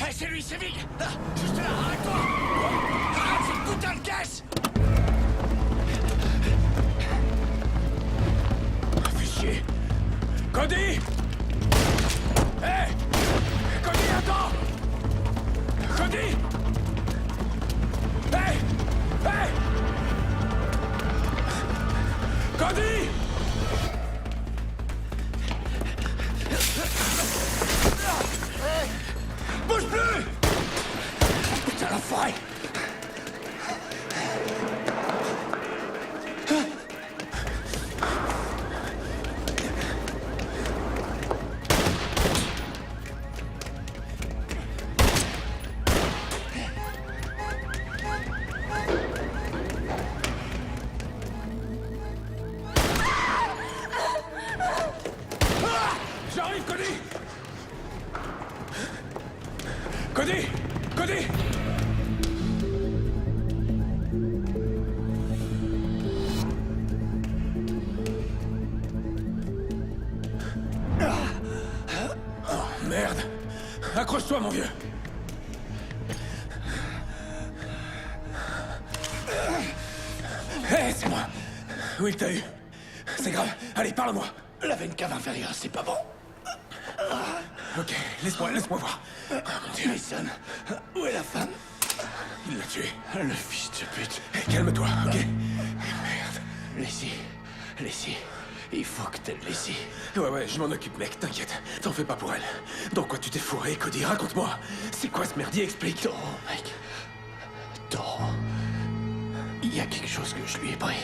Hé, c'est lui, c'est Vig. Là, juste là, arrête-toi. Arrête cette putain de caisse. Fais chier. Cody. Hé, Cody, attends. Cody. Hé, hé. Cody. Bouge plus! Putain, l'enfoiré! J'arrive, Cody! Cody! Cody! Oh, merde! Accroche-toi, mon vieux! Hé, c'est moi! Will, t'as eu? C'est grave. Allez, parle-moi! La veine cave inférieure, c'est pas bon. Ok, laisse-moi voir. Oh, mon Dieu. Mason, où est la femme? Il l'a tué. Le fils de pute. Hey, calme-toi, ok? Merde. Laissez. Il faut que t'aies Laissez. Ouais, je m'en occupe, mec, t'inquiète. T'en fais pas pour elle. Dans quoi tu t'es fourré, Cody? Raconte-moi. C'est quoi ce merdier? Explique. Toro, mec. Toro. Il y a quelque chose que je lui ai pris.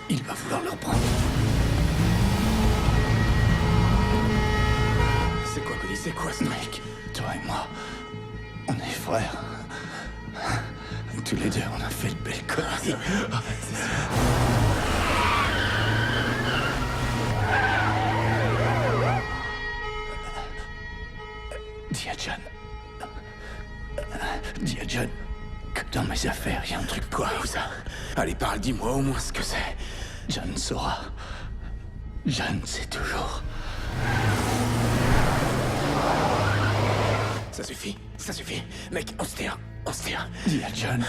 Il va vouloir le reprendre. C'est quoi, Cody? C'est quoi ce mec? Toi et moi, on est frères. Tous les deux, on a fait le bel connerie. C'est ça. Dis à John que dans mes affaires, il y a un truc. Quoi, où ça? Allez, parle, dis-moi au moins ce que c'est. John saura. John sait toujours. Ça suffit. Mec, on se tire. Dis à John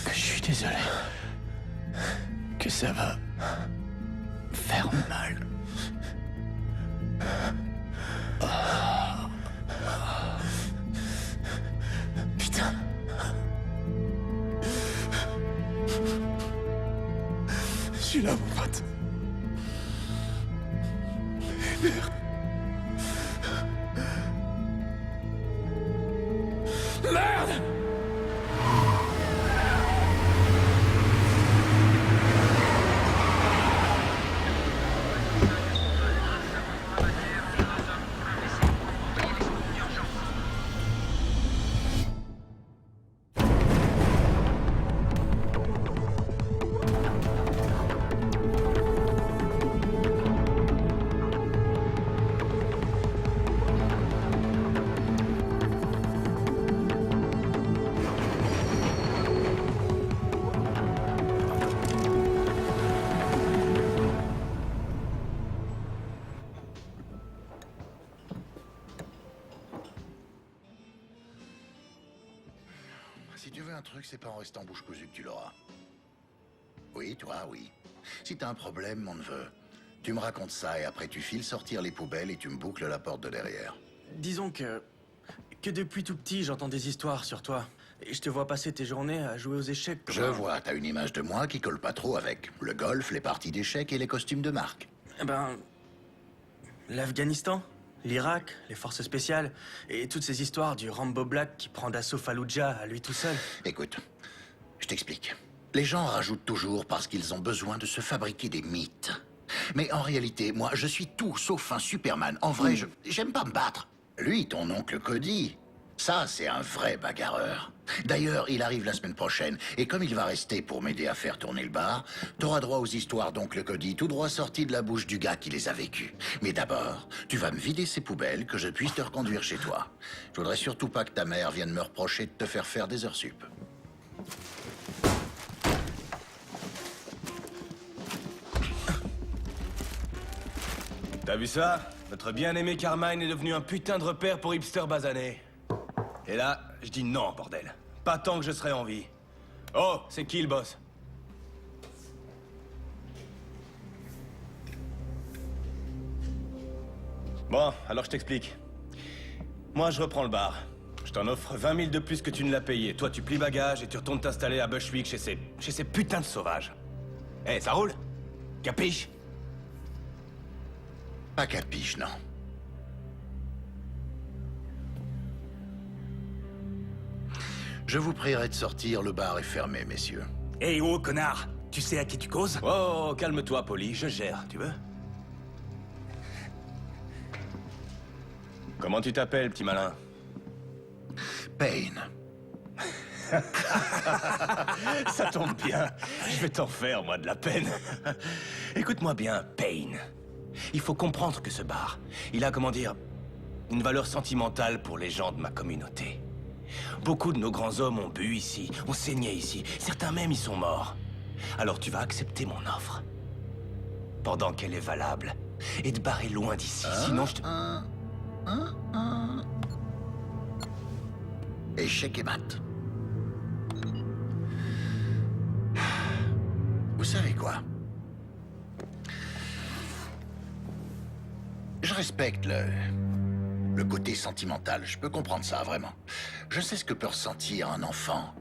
que je suis désolé. Que ça va faire mal. Putain. Je suis là, mon pote. Merde. Merde! Si tu veux un truc, c'est pas en restant bouche cousue que tu l'auras. Oui, toi, oui. Si t'as un problème, mon neveu, tu me racontes ça et après tu files sortir les poubelles et tu me boucles la porte de derrière. Disons que depuis tout petit, j'entends des histoires sur toi. Et je te vois passer tes journées à jouer aux échecs. Je vois, t'as une image de moi qui colle pas trop avec le golf, les parties d'échecs et les costumes de marque. Eh ben... l'Afghanistan, l'Irak, les forces spéciales, et toutes ces histoires du Rambo Black qui prend d'assaut Fallujah à lui tout seul. Écoute, je t'explique. Les gens rajoutent toujours parce qu'ils ont besoin de se fabriquer des mythes. Mais en réalité, moi, je suis tout sauf un Superman. En vrai, j'aime pas me battre. Lui, ton oncle Cody, ça, c'est un vrai bagarreur. D'ailleurs, il arrive la semaine prochaine, et comme il va rester pour m'aider à faire tourner le bar, t'auras droit aux histoires d'oncle Cody, tout droit sorties de la bouche du gars qui les a vécues. Mais d'abord, tu vas me vider ces poubelles, que je puisse te reconduire chez toi. Je voudrais surtout pas que ta mère vienne me reprocher de te faire des heures sup. T'as vu ça? Notre bien-aimé Carmine est devenu un putain de repère pour hipster basané. Et là, je dis non, bordel. Pas tant que je serai en vie. Oh, c'est qui le boss? Bon, alors je t'explique. Moi, je reprends le bar. Je t'en offre 20 000 de plus que tu ne l'as payé. Toi, tu plies bagages et tu retournes t'installer à Bushwick chez ces putains de sauvages. Eh, ça roule? Capiche? Pas capiche, non. Je vous prierai de sortir, le bar est fermé, messieurs. Hey, oh, connard! Tu sais à qui tu causes? Oh, calme-toi, Polly, je gère, tu veux? Comment tu t'appelles, petit malin? Payne. Ça tombe bien. Je vais t'en faire, moi, de la peine. Écoute-moi bien, Payne. Il faut comprendre que ce bar, il a, comment dire, une valeur sentimentale pour les gens de ma communauté. Beaucoup de nos grands hommes ont bu ici, ont saigné ici. Certains même y sont morts. Alors tu vas accepter mon offre. Pendant qu'elle est valable. Et te barrer loin d'ici, sinon je te... Échec et mat. Vous savez quoi? Je respecte le côté sentimental. Je peux comprendre ça, vraiment. Je sais ce que peut ressentir un enfant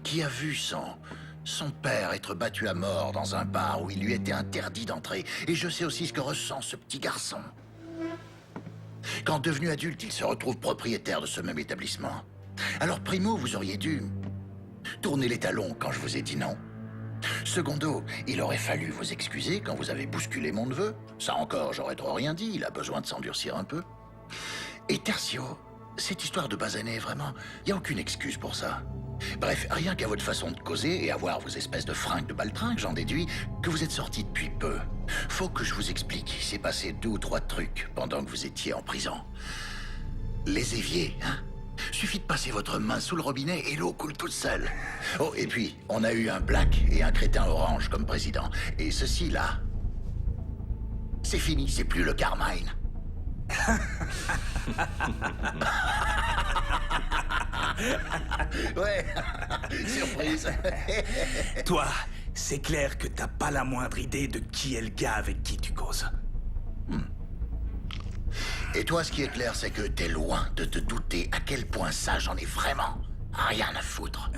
qui a vu son père être battu à mort dans un bar où il lui était interdit d'entrer. Et je sais aussi ce que ressent ce petit garçon. Quand devenu adulte, il se retrouve propriétaire de ce même établissement. Alors, primo, vous auriez dû tourner les talons quand je vous ai dit non. Secondo, il aurait fallu vous excuser quand vous avez bousculé mon neveu. Ça encore, j'aurais trop rien dit, il a besoin de s'endurcir un peu. Et tertio, cette histoire de basané, vraiment, il n'y a aucune excuse pour ça. Bref, rien qu'à votre façon de causer et à voir vos espèces de fringues de baltringue, j'en déduis que vous êtes sortis depuis peu. Faut que je vous explique, il s'est passé 2 ou 3 trucs pendant que vous étiez en prison. Les éviers, hein? Suffit de passer votre main sous le robinet et l'eau coule toute seule. Oh, et puis, on a eu un black et un crétin orange comme président. Et ceci, là, c'est fini, c'est plus le Carmine. Ouais, surprise. Toi, c'est clair que t'as pas la moindre idée de qui est le gars avec qui tu causes. Et toi, ce qui est clair, c'est que t'es loin de te douter à quel point ça, j'en ai vraiment rien à foutre.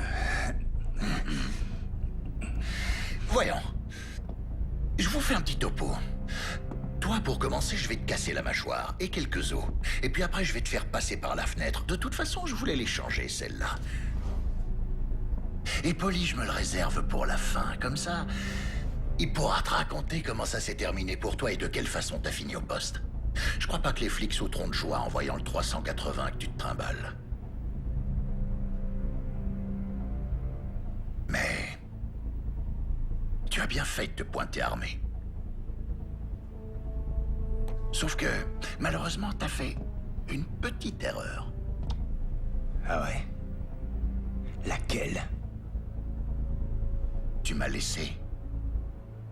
Voyons. Je vous fais un petit topo. Toi, pour commencer, je vais te casser la mâchoire et quelques os. Et puis après, je vais te faire passer par la fenêtre. De toute façon, je voulais les changer, celle-là. Et Polly, je me le réserve pour la fin. Comme ça, il pourra te raconter comment ça s'est terminé pour toi et de quelle façon t'as fini au poste. Je crois pas que les flics sauteront de joie en voyant le 380 que tu te trimbales. Mais... tu as bien fait de te pointer armé. Sauf que, malheureusement, t'as fait une petite erreur. Ah ouais? Laquelle? Tu m'as laissé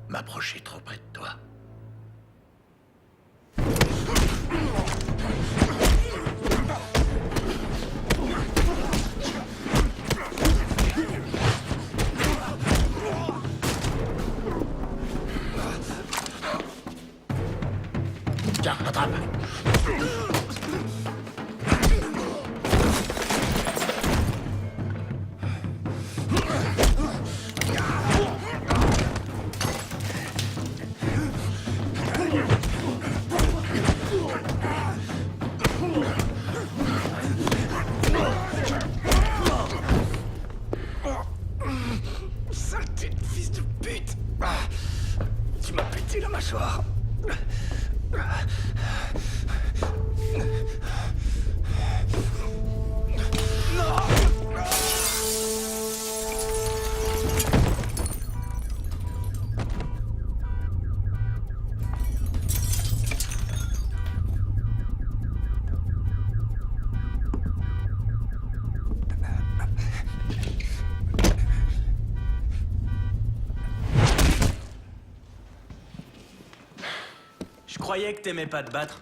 m'approcher trop près de toi. Tiens, attrape. Saleté de fils de pute! Tu m'as pété la mâchoire. Je croyais que t'aimais pas te battre.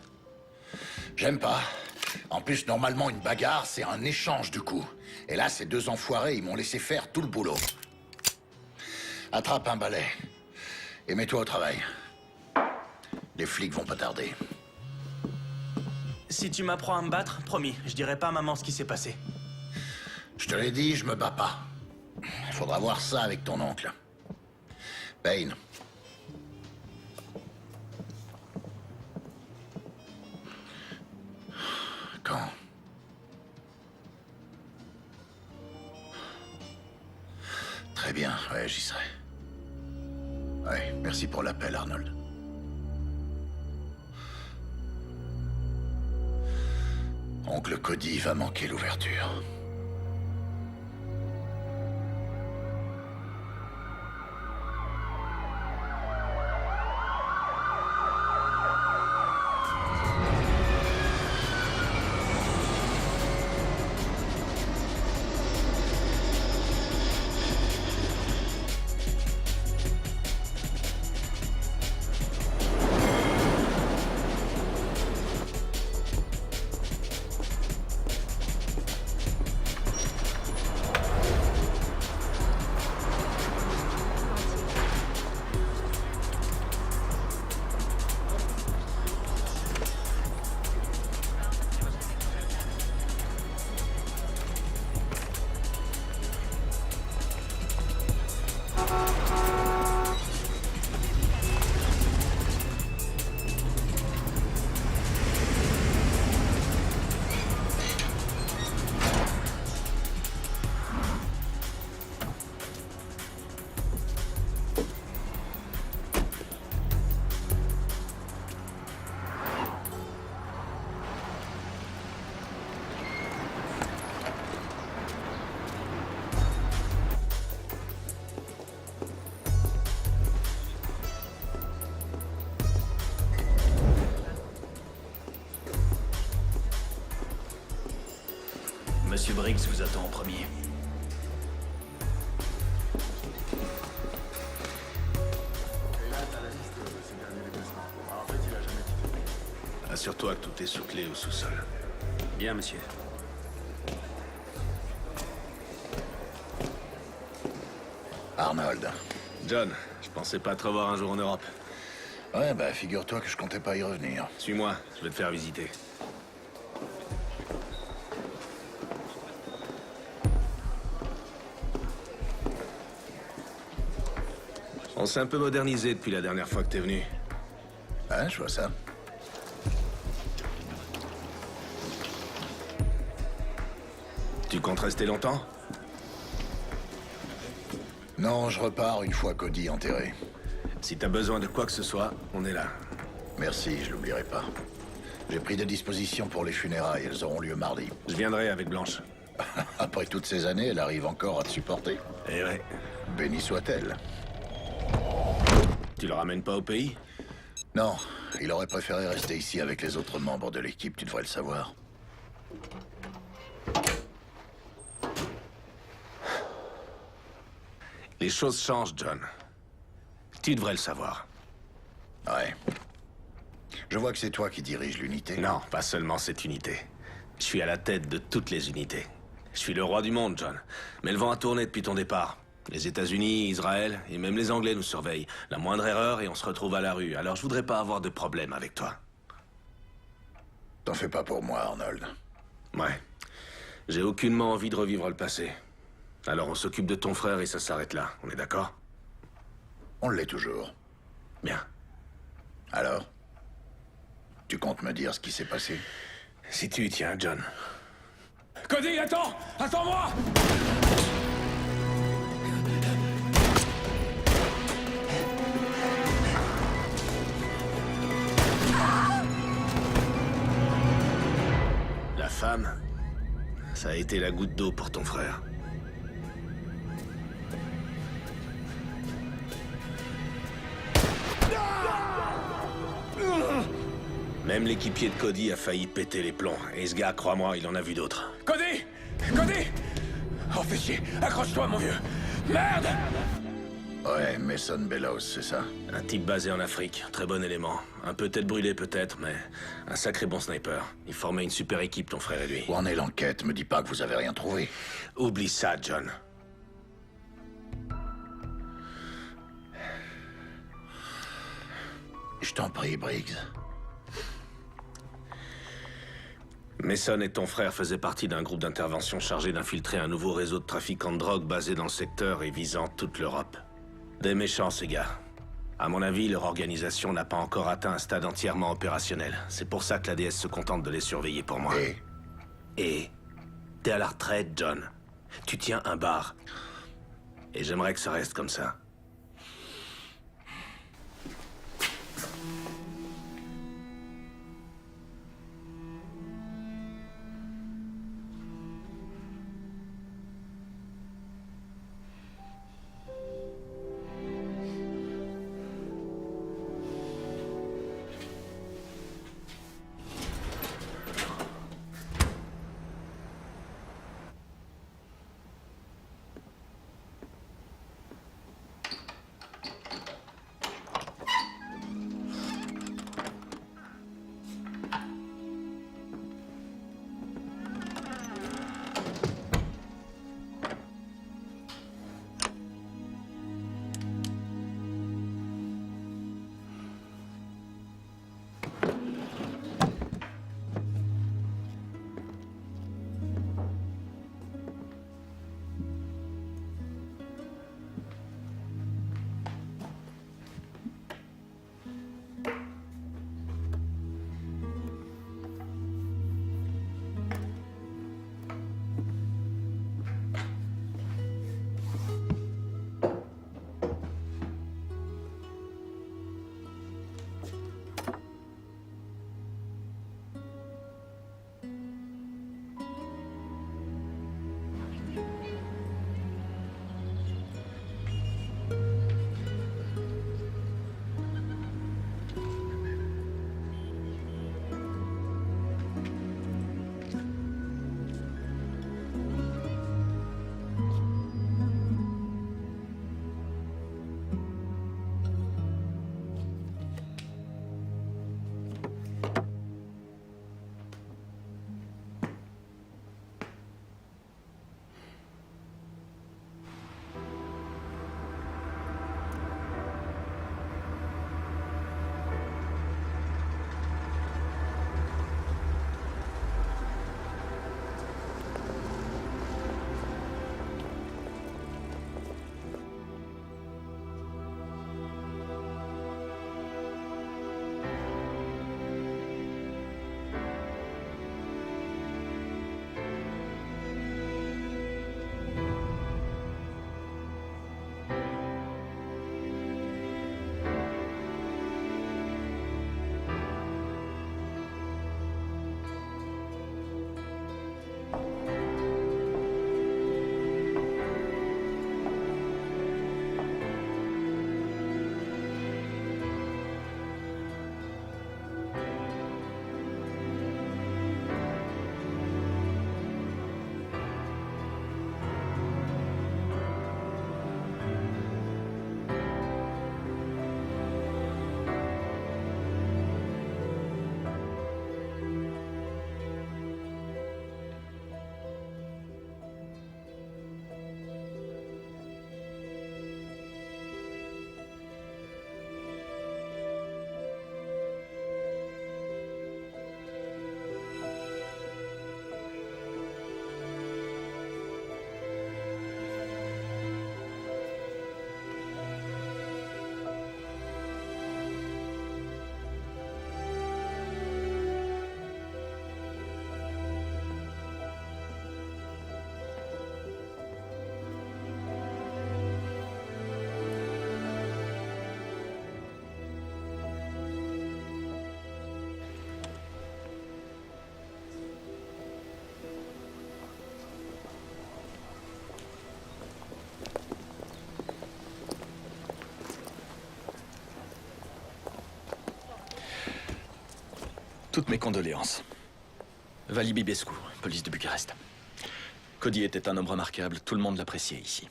J'aime pas. En plus, normalement, une bagarre, c'est un échange de coups. Et là, ces deux enfoirés, ils m'ont laissé faire tout le boulot. Attrape un balai et mets-toi au travail. Les flics vont pas tarder. Si tu m'apprends à me battre, promis, je dirai pas à maman ce qui s'est passé. Je te l'ai dit, je me bats pas. Faudra voir ça avec ton oncle. Payne. Quand? Très bien, ouais, j'y serai. Ouais, merci pour l'appel, Arnold. Oncle Cody va manquer l'ouverture. Monsieur Briggs vous attend en premier. Assure-toi que tout est sous clé au sous-sol. Bien, monsieur. Arnold. John, je pensais pas te revoir un jour en Europe. Ouais, bah figure-toi que je comptais pas y revenir. Suis-moi, je vais te faire visiter. On s'est un peu modernisé depuis la dernière fois que t'es venu. Ouais, je vois ça. Tu comptes rester longtemps? Non, je repars une fois Cody enterré. Si t'as besoin de quoi que ce soit, on est là. Merci, je l'oublierai pas. J'ai pris des dispositions pour les funérailles, elles auront lieu mardi. Je viendrai avec Blanche. Après toutes ces années, elle arrive encore à te supporter. Eh ouais. Béni soit-elle. Tu le ramènes pas au pays? Non, il aurait préféré rester ici avec les autres membres de l'équipe, tu devrais le savoir. Les choses changent, John. Tu devrais le savoir. Ouais. Je vois que c'est toi qui dirige l'unité. Non, pas seulement cette unité. Je suis à la tête de toutes les unités. Je suis le roi du monde, John. Mais le vent a tourné depuis ton départ. Les États-Unis, Israël et même les Anglais nous surveillent. La moindre erreur et on se retrouve à la rue. Alors je voudrais pas avoir de problème avec toi. T'en fais pas pour moi, Arnold. Ouais. J'ai aucunement envie de revivre le passé. Alors on s'occupe de ton frère et ça s'arrête là. On est d'accord? On l'est toujours. Bien. Alors? Tu comptes me dire ce qui s'est passé? Si tu y tiens, John. Cody, attends! Attends-moi! La femme, ça a été la goutte d'eau pour ton frère. Même l'équipier de Cody a failli péter les plombs. Et ce gars, crois-moi, il en a vu d'autres. Cody! Cody! Oh, fais chier! Accroche-toi, mon vieux! Merde! Ouais, Mason Bellows, c'est ça? Un type basé en Afrique, très bon élément. Un peu tête brûlée peut-être, mais un sacré bon sniper. Il formait une super équipe, ton frère et lui. Où en est l'enquête? Me dis pas que vous avez rien trouvé. Oublie ça, John. Je t'en prie, Briggs. Mason et ton frère faisaient partie d'un groupe d'intervention chargé d'infiltrer un nouveau réseau de trafiquants de drogue basé dans le secteur et visant toute l'Europe. Des méchants, ces gars. À mon avis, leur organisation n'a pas encore atteint un stade entièrement opérationnel. C'est pour ça que la DS se contente de les surveiller pour moi. Et t'es à la retraite, John. Tu tiens un bar. Et j'aimerais que ça reste comme ça. Toutes mes condoléances. Vali Bibescu, police de Bucarest. Cody était un homme remarquable, tout le monde l'appréciait ici.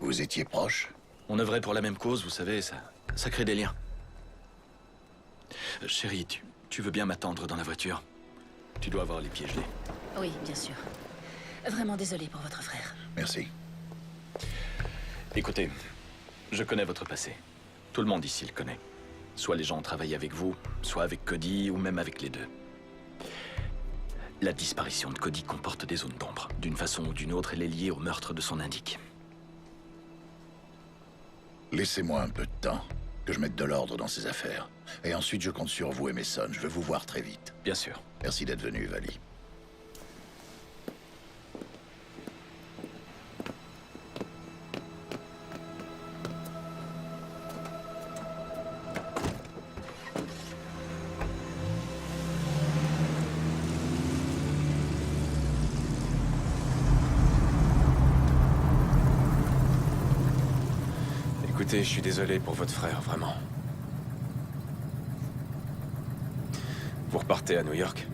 Vous étiez proche? On œuvrait pour la même cause, vous savez, ça crée des liens. Chérie, tu veux bien m'attendre dans la voiture? Tu dois avoir les pieds gelés. Oui, bien sûr. Vraiment désolé pour votre frère. Merci. Écoutez, je connais votre passé. Tout le monde ici le connaît. Soit les gens ont travaillé avec vous, soit avec Cody, ou même avec les deux. La disparition de Cody comporte des zones d'ombre. D'une façon ou d'une autre, elle est liée au meurtre de son indique. Laissez-moi un peu de temps, que je mette de l'ordre dans ces affaires. Et ensuite, je compte sur vous et Mason. Je veux vous voir très vite. Bien sûr. Merci d'être venu, Vali. Écoutez, je suis désolé pour votre frère, vraiment. Vous repartez à New York?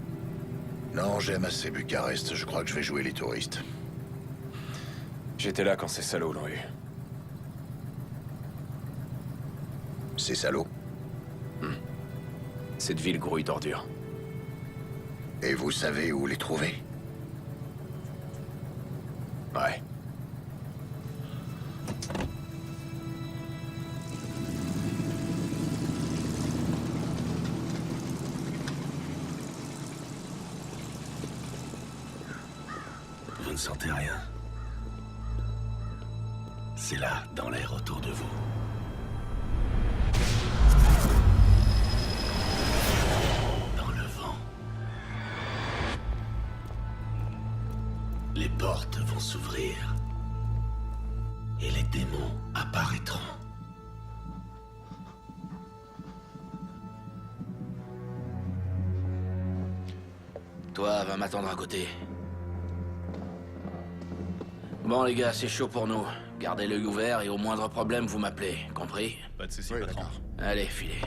Non, j'aime assez Bucarest. Je crois que je vais jouer les touristes. J'étais là quand ces salauds l'ont eu. Ces salauds. Cette ville grouille d'ordures. Et vous savez où les trouver? Ouais. Vous ne sentez rien? C'est là, dans l'air autour de vous. Dans le vent. Les portes vont s'ouvrir. Et les démons apparaîtront. Toi, va m'attendre à côté. Bon, les gars, c'est chaud pour nous. Gardez l'œil ouvert et au moindre problème, vous m'appelez. Compris? Pas de soucis, patron. Allez, filez.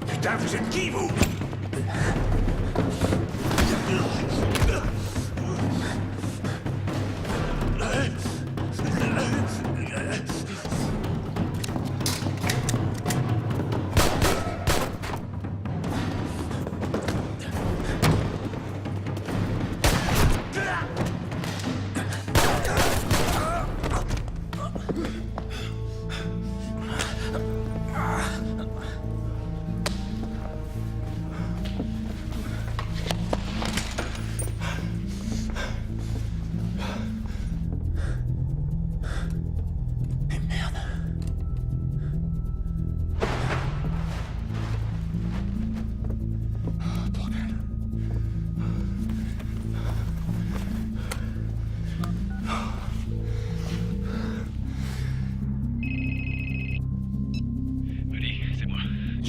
Putain, vous êtes qui, vous?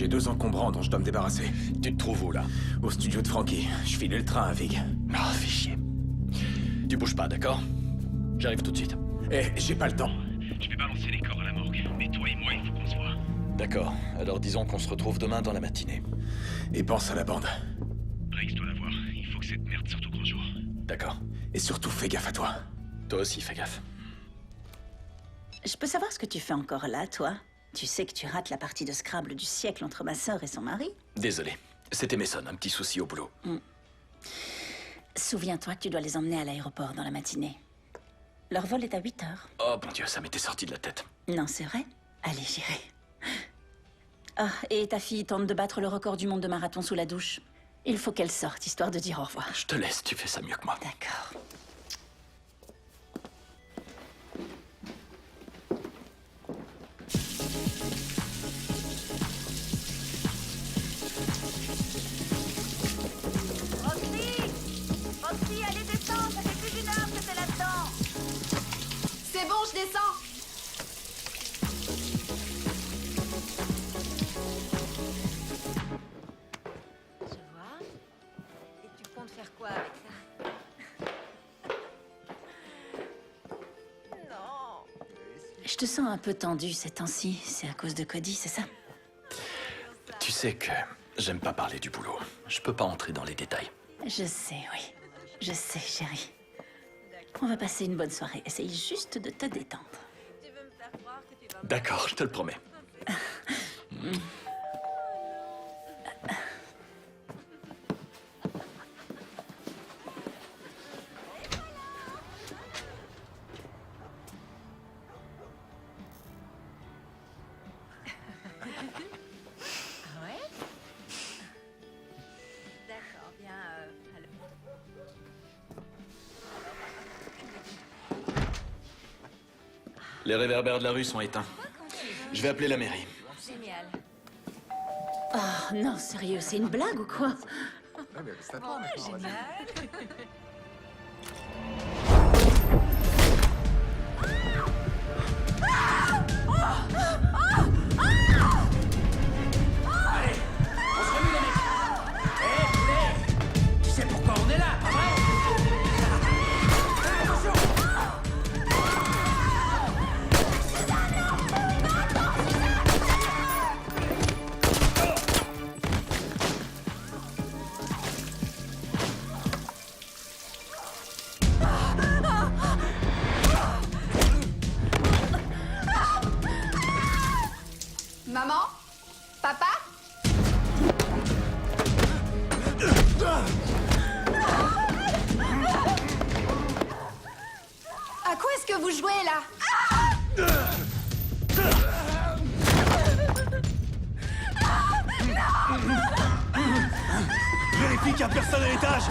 J'ai 2 encombrants dont je dois me débarrasser. Tu te trouves où, là? Au studio de Frankie. Je filais le train à Vig. Ah, fais chier. Tu bouges pas, d'accord? J'arrive tout de suite. Eh, j'ai pas le temps. Je vais balancer les corps à la morgue. Mais toi et moi, il faut qu'on se voit. D'accord. Alors disons qu'on se retrouve demain dans la matinée. Et pense à la bande. Rex doit la voir. Il faut que cette merde sorte au grand jour. D'accord. Et surtout, fais gaffe à toi. Toi aussi, fais gaffe. Je peux savoir ce que tu fais encore là, toi? Tu sais que tu rates la partie de Scrabble du siècle entre ma sœur et son mari? Désolé. C'était Mason, un petit souci au boulot. Souviens-toi que tu dois les emmener à l'aéroport dans la matinée. Leur vol est à 8 heures. Oh mon Dieu, ça m'était sorti de la tête. Non, c'est vrai? Allez, j'irai. Ah, et ta fille tente de battre le record du monde de marathon sous la douche. Il faut qu'elle sorte, histoire de dire au revoir. Je te laisse, tu fais ça mieux que moi. D'accord. Roxy, allez, descends, ça fait plus d'1 heure que t'es là-dedans. C'est bon, je descends. Je vois. Et tu comptes faire quoi avec ça? Non. Je te sens un peu tendue ces temps-ci. C'est à cause de Cody, c'est ça? Tu sais que j'aime pas parler du boulot. Je peux pas entrer dans les détails. Je sais, oui. Je sais, chérie. On va passer une bonne soirée. Essaye juste de te détendre. Tu veux me faire croire que tu vas... D'accord, je te le promets. Ah ouais? D'accord, bien, alors... Les réverbères de la rue sont éteints. Je vais appeler la mairie. Génial. Oh non, sérieux, c'est une blague ou quoi? Génial. Tu sais pourquoi on est là, pas vrai? Maman? Papa? À quoi est-ce que vous jouez là? Vérifie qu'il y a personne à l'étage.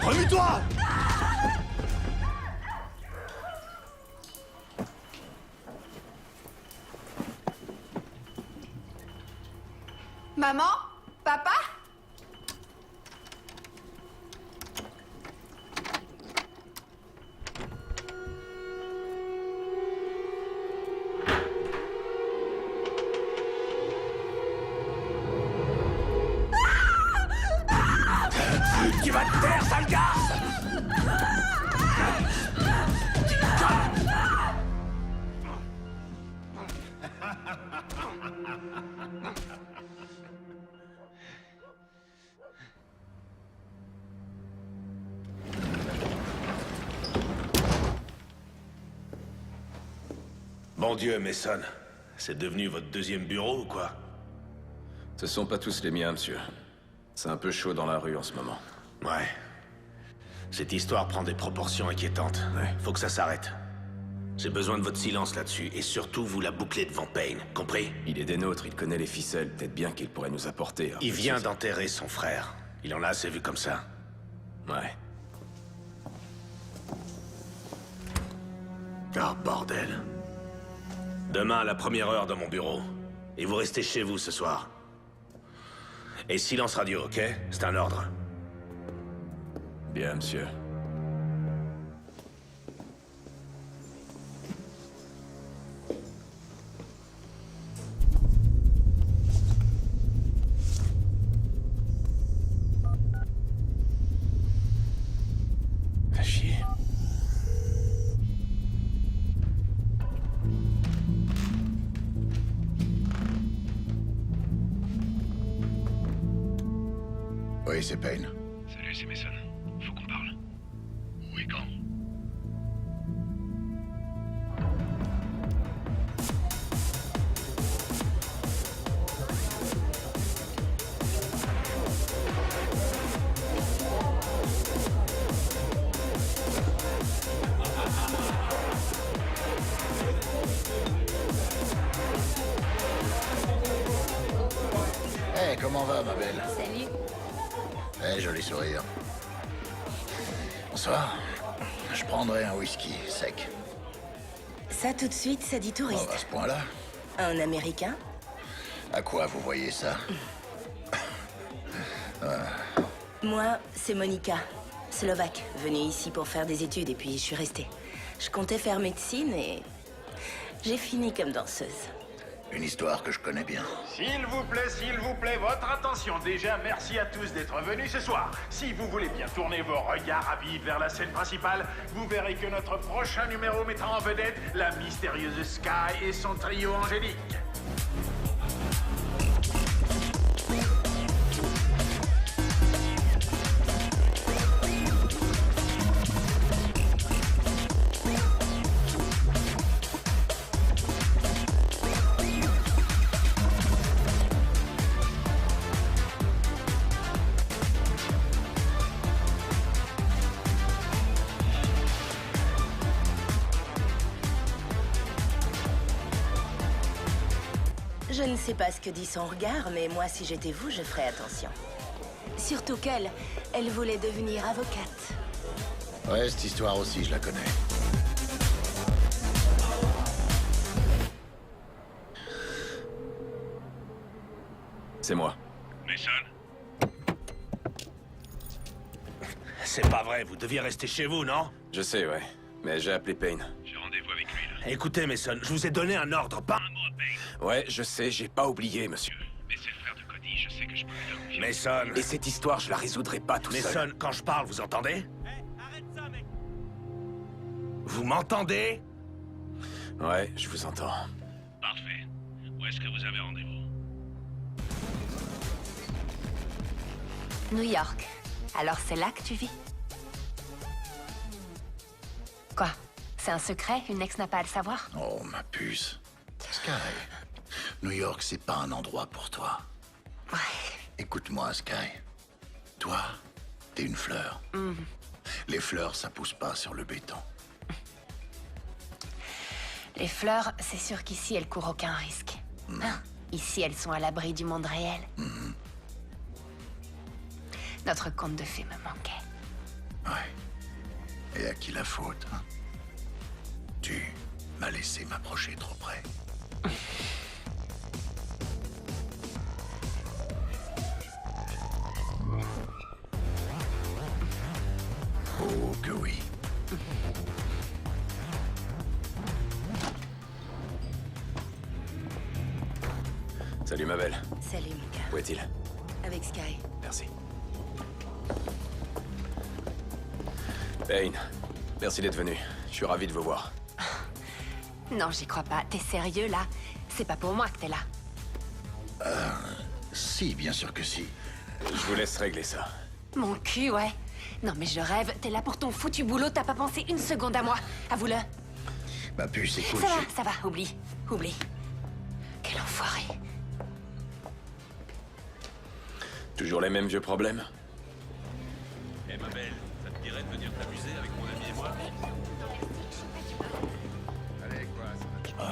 Remue-toi. Maman? Papa? Tu vas te taire, sale garce. Bon Dieu, Mason. C'est devenu votre deuxième bureau ou quoi? Ce sont pas tous les miens, monsieur. C'est un peu chaud dans la rue en ce moment. Ouais. Cette histoire prend des proportions inquiétantes. Faut que ça s'arrête. J'ai besoin de votre silence là-dessus, et surtout vous la bouclez devant Payne, compris? Il est des nôtres, il connaît les ficelles. Peut-être bien qu'il pourrait nous apporter. Il vient d'enterrer son frère. Il en a assez vu comme ça. Ouais. Oh, bordel. Demain à la première heure dans mon bureau. Et vous restez chez vous ce soir. Et silence radio, ok? C'est un ordre. Bien, monsieur. Oui, c'est Payne. Salut, c'est Mason. Faut qu'on parle. Où et quand? Hey, comment va, ma belle? Salut. Eh, joli sourire. Bonsoir. Je prendrai un whisky sec. Ça, tout de suite, ça dit Oh, touriste. à ce point-là? Un Américain? À quoi vous voyez ça? Moi, c'est Monica, slovaque, venue ici pour faire des études et puis je suis restée. Je comptais faire médecine et j'ai fini comme danseuse. Une histoire que je connais bien. S'il vous plaît, votre attention. Déjà, merci à tous d'être venus ce soir. Si vous voulez bien tourner vos regards avides vers la scène principale, vous verrez que notre prochain numéro mettra en vedette la mystérieuse Sky et son trio angélique. Je ne sais pas ce que dit son regard, mais moi, si j'étais vous, je ferais attention. Surtout qu'elle, elle voulait devenir avocate. Ouais, cette histoire aussi, je la connais. C'est moi. Mason? C'est pas vrai, vous deviez rester chez vous, non? Je sais, ouais. Mais j'ai appelé Payne. J'ai rendez-vous avec lui, là. Écoutez, Mason, je vous ai donné un ordre, pas... Un mot à Payne. Ouais, je sais, j'ai pas oublié, monsieur. Mais c'est le frère de Cody, je sais que je peux lui faire confiance. Mason... Et cette histoire, je la résoudrai pas tout seul. Mason, quand je parle, vous entendez? Vous m'entendez? Ouais, je vous entends. Parfait. Où est-ce que vous avez rendez-vous? New York. Alors c'est là que tu vis? Quoi? C'est un secret? Une ex n'a pas à le savoir? Oh, ma puce. Sky, New York, c'est pas un endroit pour toi. Ouais. Écoute-moi, Sky. Toi, t'es une fleur. Les fleurs, ça pousse pas sur le béton. Les fleurs, c'est sûr qu'ici, elles courent aucun risque. Hein? Ici, elles sont à l'abri du monde réel. Notre conte de fées me manquait. Ouais. Et à qui la faute, hein? Tu m'as laissé m'approcher trop près. Oh, que oui. Salut, ma belle. Salut, Mika. Où est-il? Avec Sky. Merci. Payne, merci d'être venu. Je suis ravi de vous voir. Non, j'y crois pas. T'es sérieux, là? C'est pas pour moi que t'es là. Si, bien sûr que si. Je vous laisse régler ça. Mon cul, ouais. Non, mais je rêve. T'es là pour ton foutu boulot. T'as pas pensé une seconde à moi. Avoue-le. Ma puce, écoute, Ça va. Oublie. Oublie. Quel enfoiré. Toujours les mêmes vieux problèmes? Eh, ma belle, ça te dirait de venir t'amuser avec mon ami et moi? Allez, quoi,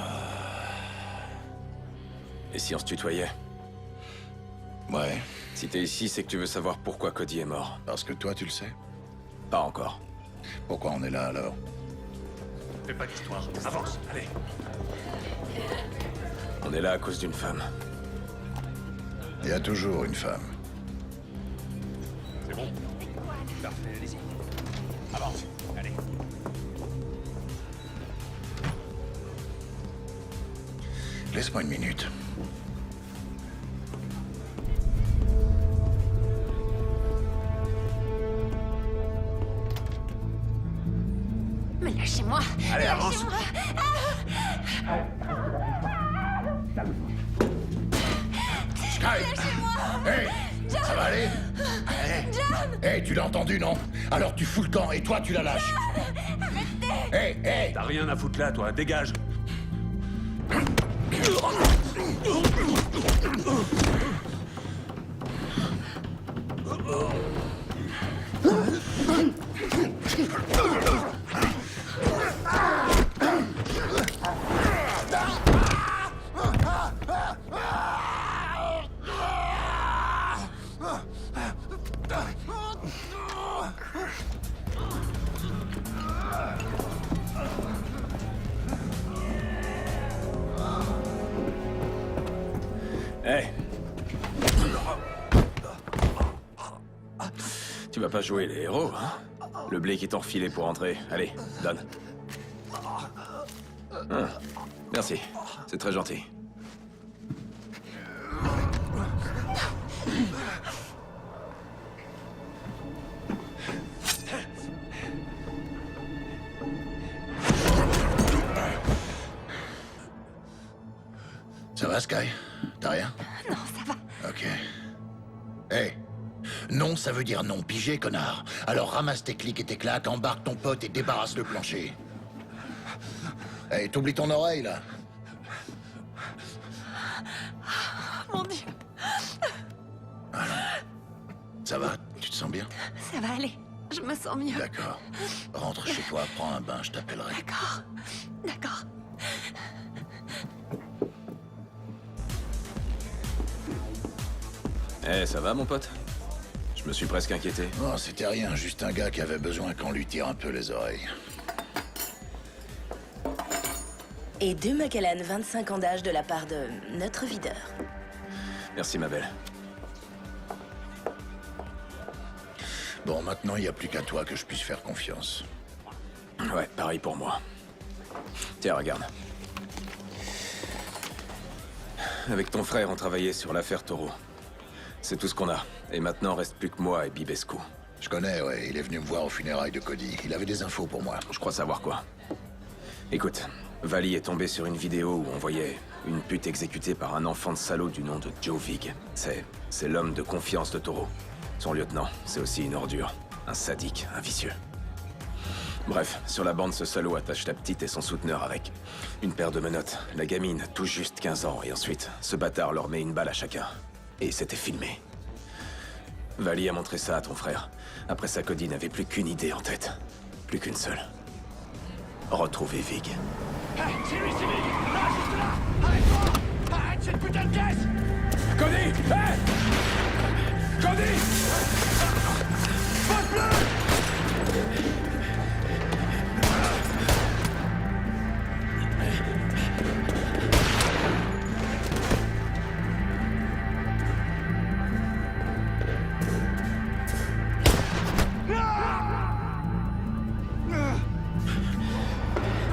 Et si on se tutoyait? Ouais, Si t'es ici, c'est que tu veux savoir pourquoi Cody est mort. parce que toi, tu le sais. Pas encore. Pourquoi on est là, alors? Fais pas d'histoire. Avance, allez. On est là à cause d'une femme. Il y a toujours une femme. C'est bon? Parfait, allez-y. Avance, allez. Laisse-moi une minute. Mais lâchez-moi. Allez, avance. Lâchez-moi. Sky! Hey! Ça va aller? Allez, Hé, tu l'as entendu, non? Alors tu fous le camp et toi tu la lâches. Hé, hé! T'as rien à foutre là, toi, dégage. Hé. Tu vas pas jouer les héros, hein? Le blé qui t'ont refilé pour entrer. Allez, donne. Ah, merci, c'est très gentil. Ça va, Sky? T'as rien? Non, ça va. Ok. Hé! Non, ça veut dire non, pigé, connard. Alors ramasse tes clics et tes claques, embarque ton pote et débarrasse le plancher. Hé, t'oublies ton oreille, là? Mon Dieu. Ça va? Tu te sens bien? Ça va aller. Je me sens mieux. D'accord. Rentre chez toi, prends un bain, je t'appellerai. D'accord. D'accord. Eh, ça va, mon pote? Je me suis presque inquiété. Non, c'était rien, juste un gars qui avait besoin qu'on lui tire un peu les oreilles. Et 2 Macallan, 25 ans d'âge de la part de notre videur. Merci, ma belle. Bon, maintenant, il n'y a plus qu'à toi que je puisse faire confiance. Ouais, pareil pour moi. Tiens, regarde. Avec ton frère, on travaillait sur l'affaire Taureau. C'est tout ce qu'on a. Et maintenant, reste plus que moi et Bibescu. Je connais, ouais. Il est venu me voir aux funérailles de Cody. Il avait des infos pour moi. Je crois savoir quoi. Écoute, Vali est tombé sur une vidéo où on voyait une pute exécutée par un enfant de salaud du nom de Joe Vig. C'est l'homme de confiance de Taureau. Son lieutenant, c'est aussi une ordure. Un sadique, un vicieux. Bref, sur la bande, ce salaud attache la petite et son souteneur avec. Une paire de menottes, la gamine, tout juste 15 ans, et ensuite, ce bâtard leur met une balle à chacun. Et c'était filmé. Vali a montré ça à ton frère. Après ça, Cody n'avait plus qu'une idée en tête. Plus qu'une seule. Retrouver Vig. Hey, c'est lui, c'est lui! Là, juste là! Arrête-toi! Arrête cette putain de caisse! Cody! Hey! Cody! Poste bleu!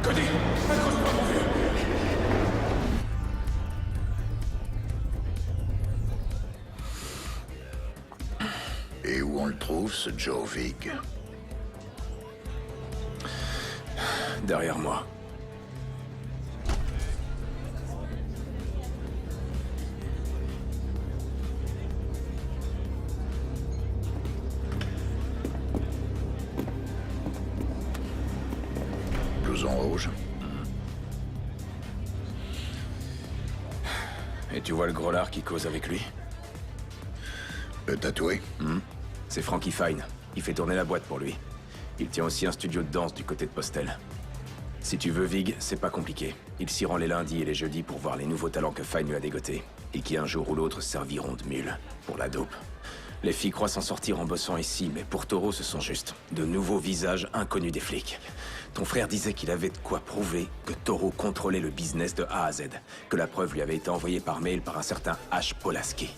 Cody! Accroche-toi, mon vieux! Et où on le trouve, ce Joe Vig? Derrière moi. Blouson rouge. Et tu vois le gros lard qui cause avec lui? Le tatoué? C'est Frankie Fine. Il fait tourner la boîte pour lui. Il tient aussi un studio de danse du côté de Postel. Si tu veux Vig, c'est pas compliqué. Il s'y rend les lundis et les jeudis pour voir les nouveaux talents que Fine lui a dégotés. Et qui un jour ou l'autre serviront de mule pour la dope. Les filles croient s'en sortir en bossant ici, mais pour Taureau, ce sont juste de nouveaux visages inconnus des flics. Ton frère disait qu'il avait de quoi prouver que Taureau contrôlait le business de A à Z, que la preuve lui avait été envoyée par mail par un certain H. Polaski.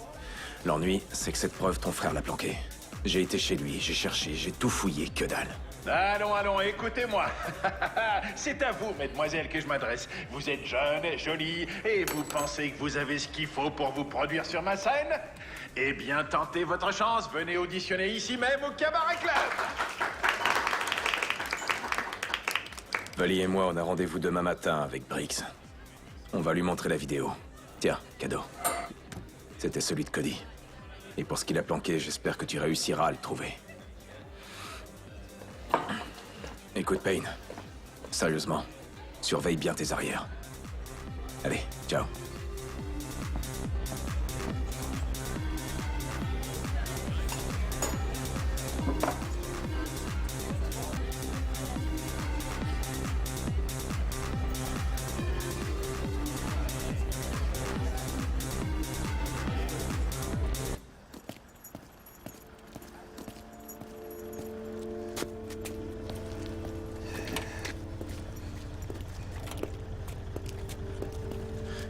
L'ennui, c'est que cette preuve, ton frère l'a planquée. J'ai été chez lui, j'ai cherché, j'ai tout fouillé, que dalle. Allons, écoutez-moi. C'est à vous, mesdemoiselles, que je m'adresse. Vous êtes jeune, jolie, et vous pensez que vous avez ce qu'il faut pour vous produire sur ma scène? Eh bien, tentez votre chance. Venez auditionner ici même au Cabaret Club. Vali et moi, on a rendez-vous demain matin avec Briggs. On va lui montrer la vidéo. Tiens, cadeau. C'était celui de Cody. Et pour ce qu'il a planqué, j'espère que tu réussiras à le trouver. Écoute, Payne. Sérieusement, surveille bien tes arrières. Allez, ciao.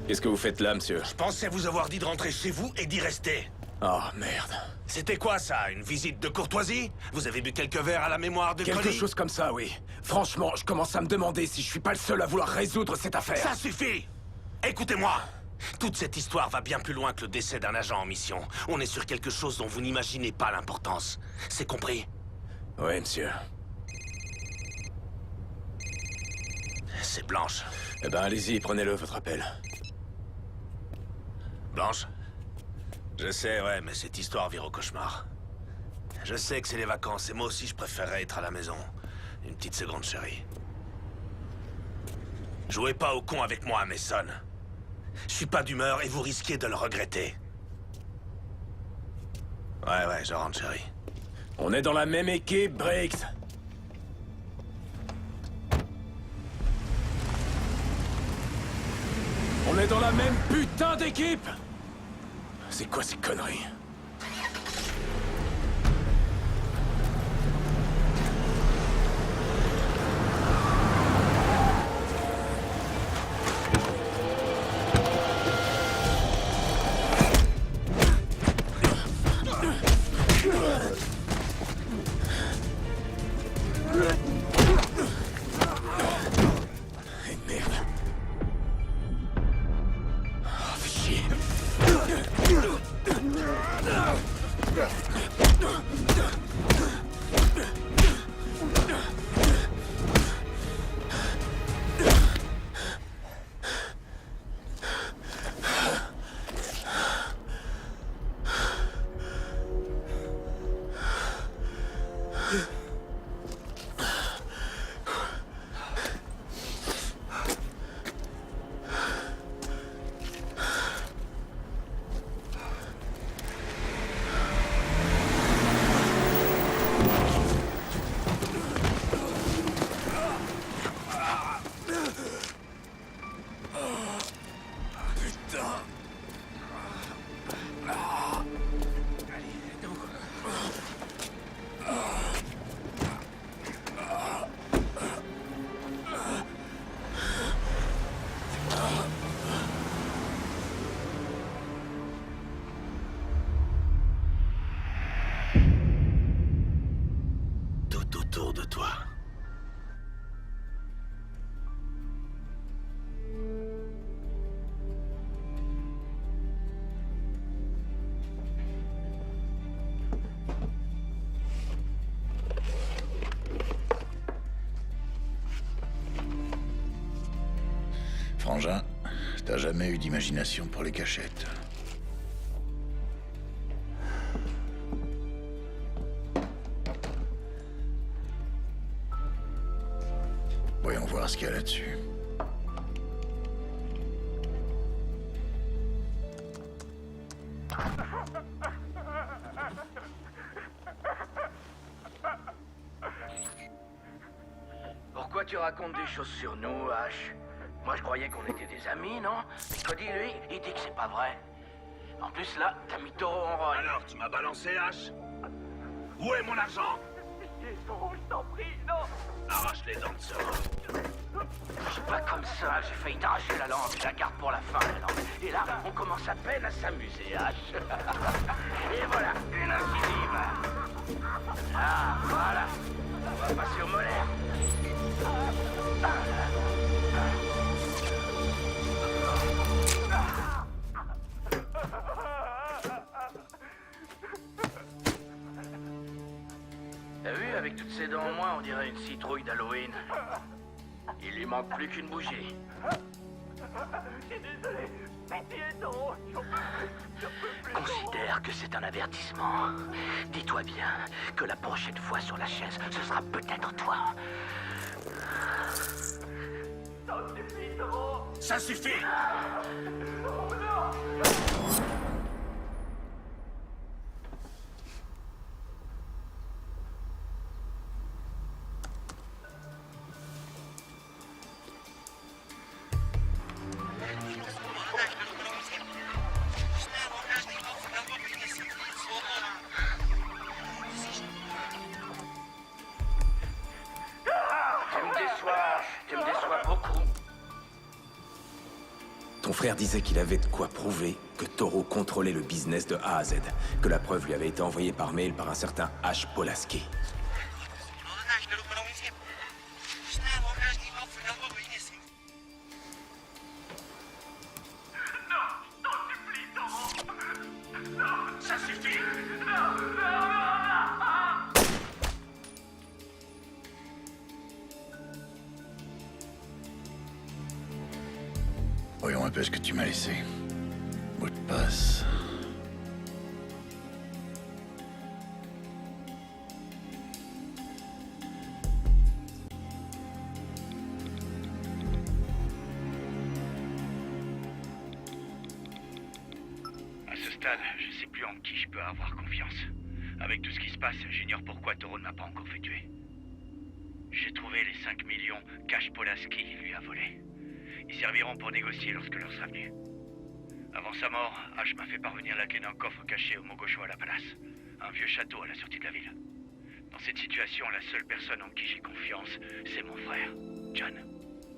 Qu'est-ce que vous faites là, monsieur? Je pensais vous avoir dit de rentrer chez vous et d'y rester. Oh, merde. C'était quoi, ça? Une visite de courtoisie? Vous avez bu quelques verres à la mémoire de Quelque Cody? chose comme ça, oui. Franchement, je commence à me demander si je suis pas le seul à vouloir résoudre cette affaire. Ça suffit! Écoutez-moi! Toute cette histoire va bien plus loin que le décès d'un agent en mission. On est sur quelque chose dont vous n'imaginez pas l'importance. C'est compris? Oui, monsieur. C'est Blanche. Eh ben, allez-y, prenez-le, votre appel. Blanche? Je sais, ouais, mais cette histoire vire au cauchemar. Je sais que c'est les vacances, et moi aussi je préférerais être à la maison. Une petite seconde, chérie. Jouez pas au con avec moi, Mason. Je suis pas d'humeur et vous risquez de le regretter. Ouais, je rentre, chérie. On est dans la même équipe, Briggs. On est dans la même putain d'équipe! C'est quoi ces conneries? Frangin, t'as jamais eu d'imagination pour les cachettes. Voyons voir ce qu'il y a là-dessus. Pourquoi tu racontes des choses sur nous, Ash? Moi, je croyais qu'on était des amis, non? Cody, lui, il dit que c'est pas vrai. En plus, là, t'as mis taureau en rôle. Alors, tu m'as balancé, H? Où est mon argent? Je t'en prie, non! Arrache les dents de ce Je suis pas comme ça, j'ai failli t'arracher la langue, je la garde pour la fin, la langue. Et là, on commence à peine à s'amuser, H. Et voilà, une incisive. Ah, voilà. On va passer au molaire. T'as vu, avec toutes ces dents en moins, on dirait une citrouille d'Halloween. Il lui manque plus qu'une bougie. Je suis désolé. Pitié, non. J'en peux plus. Considère J'espère que c'est un avertissement. Dis-toi bien que la prochaine fois sur la chaise, ce sera peut-être toi. Ça suffit! Tu me déçois beaucoup. Ton frère disait qu'il avait de quoi prouver que Toro contrôlait le business de A à Z, que la preuve lui avait été envoyée par mail par un certain H. Polaski. Ça suffit. Voyons un peu ce que tu m'as laissé. Mot de passe. À ce stade, je sais plus en qui je peux avoir confiance. Avec tout ce qui se passe, j'ignore pourquoi Toro ne m'a pas encore fait tuer. J'ai trouvé les 5 millions qu'H. Polaski lui a volés. Ils serviront pour négocier lorsque l'heure sera venue. Avant sa mort, H m'a fait parvenir la clé d'un coffre caché au Mogosho à la Palace, un vieux château à la sortie de la ville. Dans cette situation, la seule personne en qui j'ai confiance, c'est mon frère, John.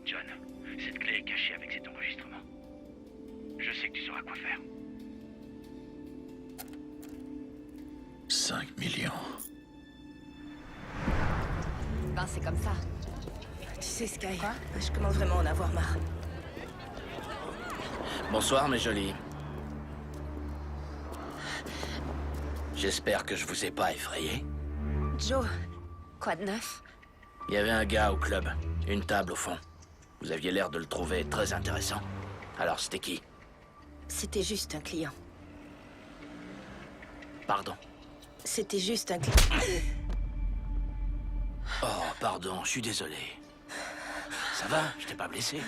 John, cette clé est cachée avec cet enregistrement. Je sais que tu sauras quoi faire. 5 millions. Ben, c'est comme ça. Tu sais, Sky, je commence vraiment à en avoir marre. Bonsoir, mes jolis. J'espère que je vous ai pas effrayé. Joe, quoi de neuf? Il y avait un gars au club, une table au fond. Vous aviez l'air de le trouver très intéressant. Alors, c'était qui? C'était juste un client. Pardon. C'était juste un client. Oh, pardon, je suis désolé. Ça va? Je t'ai pas blessé?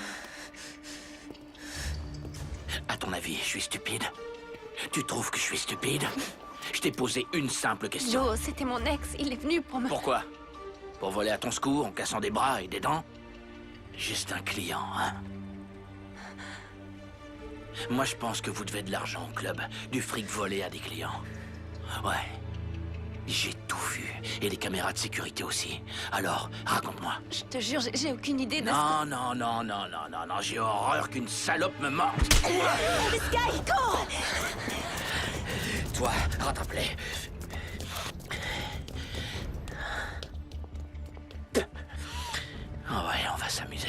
À ton avis, je suis stupide? Tu trouves que je suis stupide? Je t'ai posé une simple question. Joe, c'était mon ex. Il est venu pour me... Pourquoi? Pour voler à ton secours en cassant des bras et des dents? Juste un client, hein? Moi, je pense que vous devez de l'argent au club. Du fric volé à des clients. Ouais. J'ai tout vu. Et les caméras de sécurité aussi. Alors, raconte-moi. Je te jure, j'ai aucune idée de... Non, non, non, non, non, non, non. J'ai horreur qu'une salope me morde. Sky, cours! Toi, rattrape-les. Oh ouais, on va s'amuser.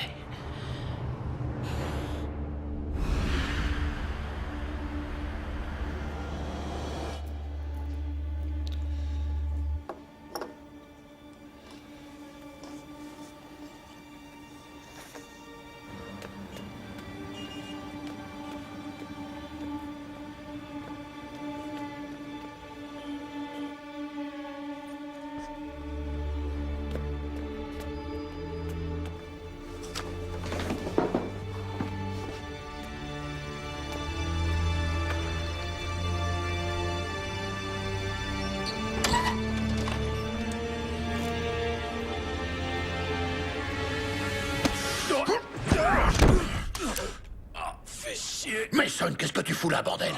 Fais chier. Mason, qu'est-ce que tu fous là, bordel?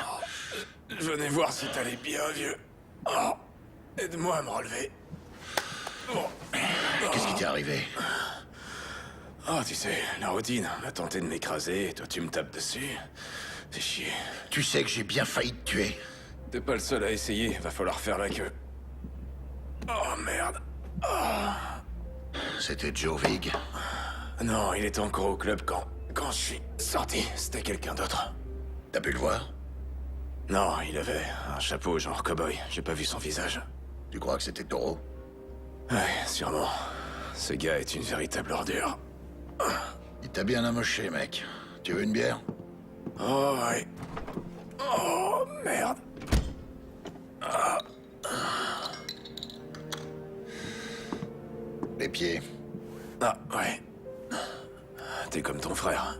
Je venais voir si t'allais bien, vieux. Oh, aide-moi à me relever. Bon. Qu'est-ce qui t'est arrivé? Oh, tu sais, la routine. On a tenté de m'écraser et toi tu me tapes dessus. Fais chier. Tu sais que j'ai bien failli te tuer. T'es pas le seul à essayer. Va falloir faire la queue. Oh, merde. Oh. C'était Joe Vig. Non, il était encore au club quand je suis sorti. C'était quelqu'un d'autre. T'as pu le voir? Non, il avait un chapeau genre cow-boy. J'ai pas vu son visage. Tu crois que c'était Toro? Ouais, sûrement. Ce gars est une véritable ordure. Il t'a bien amoché, mec. Tu veux une bière? Oh, ouais. Oh, merde. Ah, ouais. T'es comme ton frère.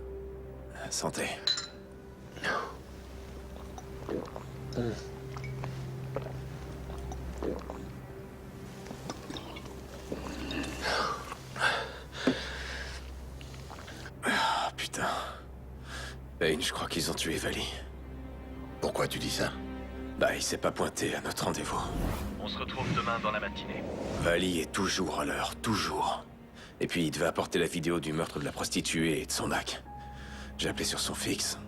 Santé. Ah, putain. Payne, je crois qu'ils ont tué Vali. Pourquoi tu dis ça? Bah, il s'est pas pointé à notre rendez-vous. On se retrouve demain dans la matinée. Vali est toujours à l'heure, toujours. Et puis, il devait apporter la vidéo du meurtre de la prostituée et de son hack. J'ai appelé sur son fixe,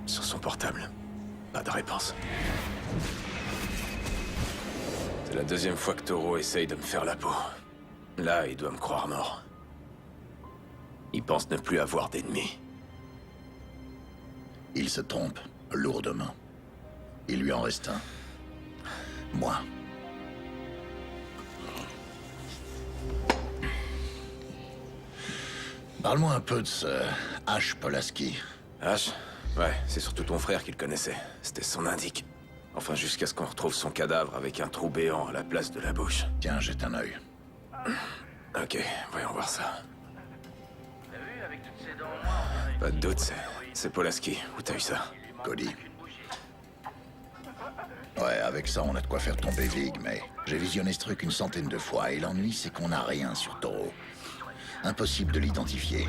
sur son portable. Pas de réponse. C'est la deuxième fois que Toro essaye de me faire la peau. Là, il doit me croire mort. Il pense ne plus avoir d'ennemis. Il se trompe, lourdement. Il lui en reste un. Moi. Parle-moi un peu de ce H. Polaski. H? Ouais, c'est surtout ton frère qui le connaissait. C'était son indique. Enfin, jusqu'à ce qu'on retrouve son cadavre avec un trou béant à la place de la bouche. Tiens, jette un œil. Ok, voyons voir ça. T'as vu, avec toutes ces dents noires, on dirait Pas de doute, c'est Polaski. Où t'as eu ça? Cody. Ouais, avec ça, on a de quoi faire tomber Vig, mais j'ai visionné ce truc une centaine de fois, et l'ennui, c'est qu'on n'a rien sur Toro. Impossible de l'identifier.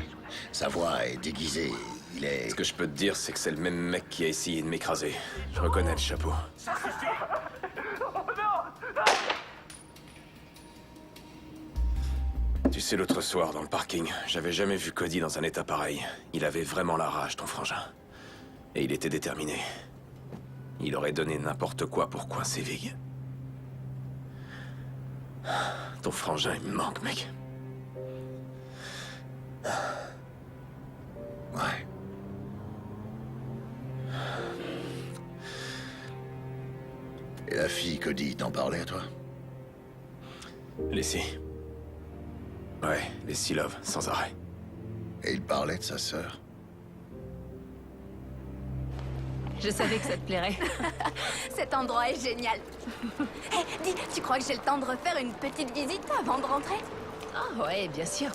Sa voix est déguisée, il est... Ce que je peux te dire, c'est que c'est le même mec qui a essayé de m'écraser. Je reconnais le chapeau. Tu sais, l'autre soir, dans le parking, j'avais jamais vu Cody dans un état pareil. Il avait vraiment la rage, ton frangin. Et il était déterminé. Il aurait donné n'importe quoi pour coincer Vig. Ton frangin, il me manque, mec. Ouais. Et la fille, Cody, t'en parlait, toi? Leslie. Ouais, Leslie Love, sans arrêt. Et il parlait de sa sœur. Je savais que ça te plairait. Cet endroit est génial. Hé, dis, tu crois que j'ai le temps de refaire une petite visite avant de rentrer? Ah ouais, bien sûr.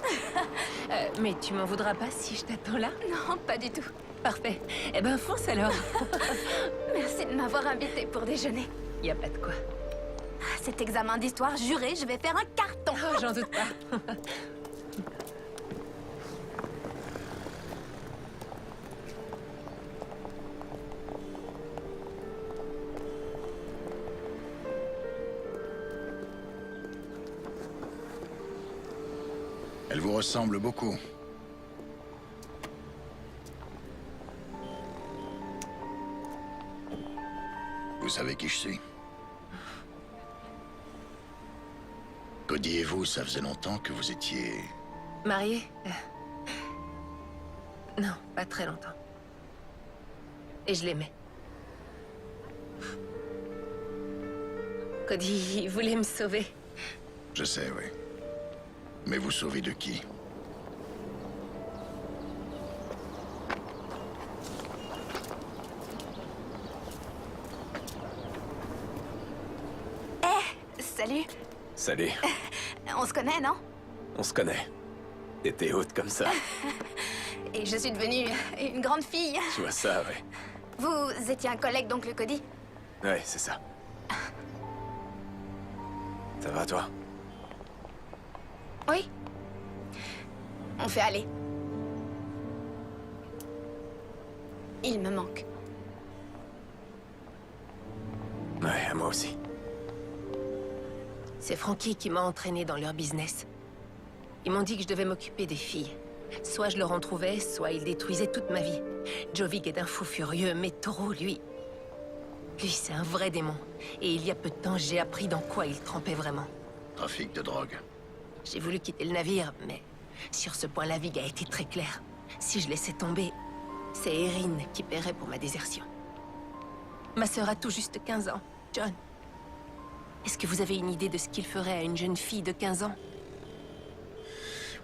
Mais tu m'en voudras pas si je t'attends là? Non, pas du tout. Parfait. Eh ben, fonce alors. Merci de m'avoir invité pour déjeuner. Y a pas de quoi. Cet examen d'histoire, juré, je vais faire un carton. Oh, j'en doute pas. Elle vous ressemble beaucoup. Vous savez qui je suis? Cody et vous, ça faisait longtemps que vous étiez... Mariée? Non, pas très longtemps. Et je l'aimais. Cody, il voulait me sauver. Je sais, oui. Mais vous sauvez de qui? Salut. Salut. On se connaît, non? On se connaît. T'étais haute comme ça. Et je suis devenue une grande fille. Tu vois ça, ouais. Vous étiez un collègue d'oncle Cody? Ouais, c'est ça. Ça va, toi? Oui. On fait aller. Il me manque. Ouais, à moi aussi. C'est Frankie qui m'a entraîné dans leur business. Ils m'ont dit que je devais m'occuper des filles. Soit je leur en trouvais, soit ils détruisaient toute ma vie. Jovic est un fou furieux, mais Toro, lui, c'est un vrai démon. Et il y a peu de temps, j'ai appris dans quoi il trempait vraiment. Trafic de drogue. J'ai voulu quitter le navire, mais sur ce point, la Vig a été très claire. Si je laissais tomber, c'est Erin qui paierait pour ma désertion. Ma sœur a tout juste 15 ans, John. Est-ce que vous avez une idée de ce qu'il ferait à une jeune fille de 15 ans?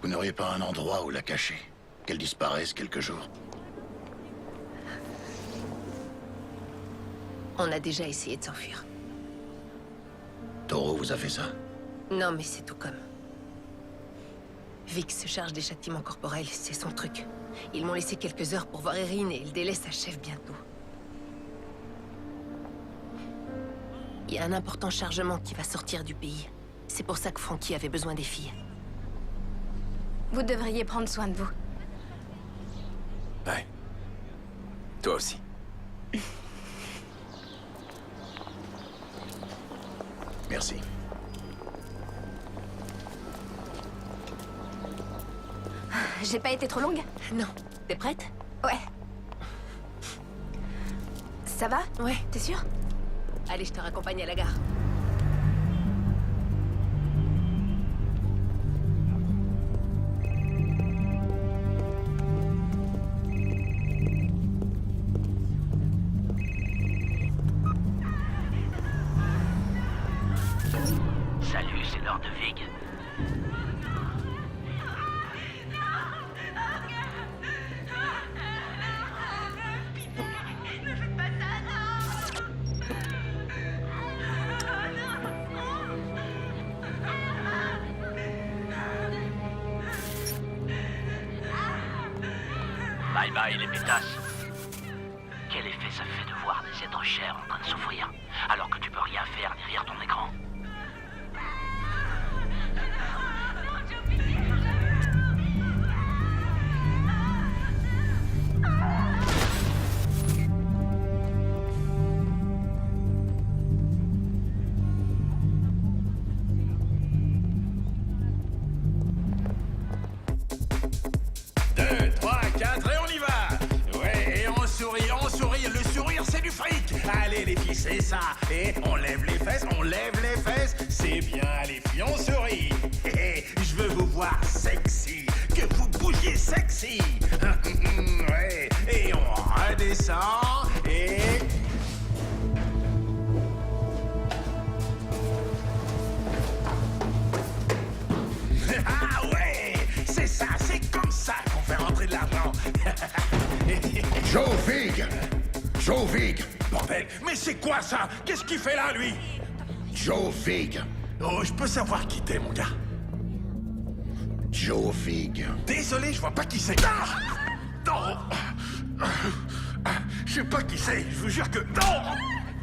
Vous n'auriez pas un endroit où la cacher? Qu'elle disparaisse quelques jours? On a déjà essayé de s'enfuir. Toro vous a fait ça? Non, mais c'est tout comme. Vic se charge des châtiments corporels, c'est son truc. Ils m'ont laissé quelques heures pour voir Erin et le délai s'achève bientôt. Il y a un important chargement qui va sortir du pays. C'est pour ça que Frankie avait besoin des filles. Vous devriez prendre soin de vous. Ouais. Toi aussi. Merci. J'ai pas été trop longue? Non. T'es prête? Ouais. Ça va? Ouais. T'es sûre? Allez, je te raccompagne à la gare. Salut, c'est l'heure de Vig. Bye bye les pétasses. Quel effet ça fait de voir des êtres chers en train de souffrir, alors que tu peux rien faire derrière ton écran? Allez les filles, c'est ça. Et on lève les fesses, c'est bien les filles, on sourit. Je veux vous voir sexy, que vous bougiez sexy. Ouais. Et on redescend et... Ah ouais, c'est ça, c'est comme ça qu'on fait rentrer de l'argent. Joe Vig! Joe Vig! Bordel, mais c'est quoi ça? Qu'est-ce qu'il fait là, lui? Joe Vig! Oh, je peux savoir qui t'es, mon gars? Joe Vig. Désolé, je vois pas qui c'est. Ah! Non! Je sais pas qui c'est, je vous jure que... Non!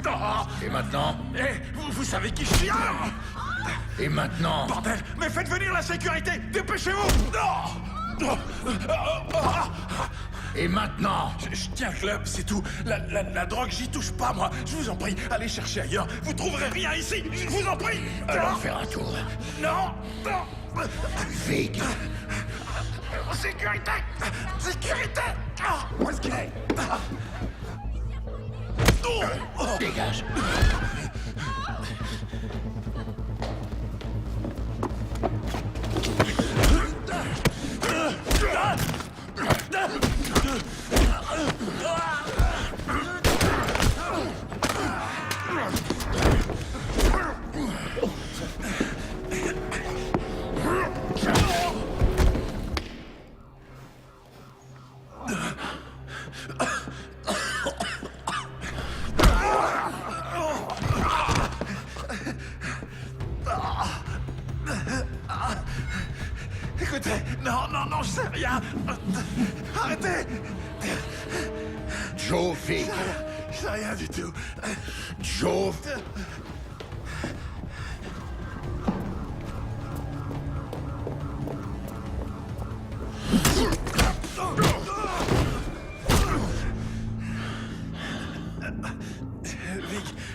Non! Et maintenant? Eh, vous savez qui je suis, alors? Et maintenant? Bordel, mais faites venir la sécurité! Dépêchez-vous! Non! Et maintenant? Je tiens le club, c'est tout. La drogue, j'y touche pas, moi. Je vous en prie, allez chercher ailleurs. Vous trouverez rien ici. Je vous en prie. Allons faire un tour. Non, non. Vig. Sécurité. Sécurité. Où est-ce qu'il est? Dégage. Écoutez, non, je sais rien. Arrêtez. Joe Vig. Je sais rien du tout. Joe...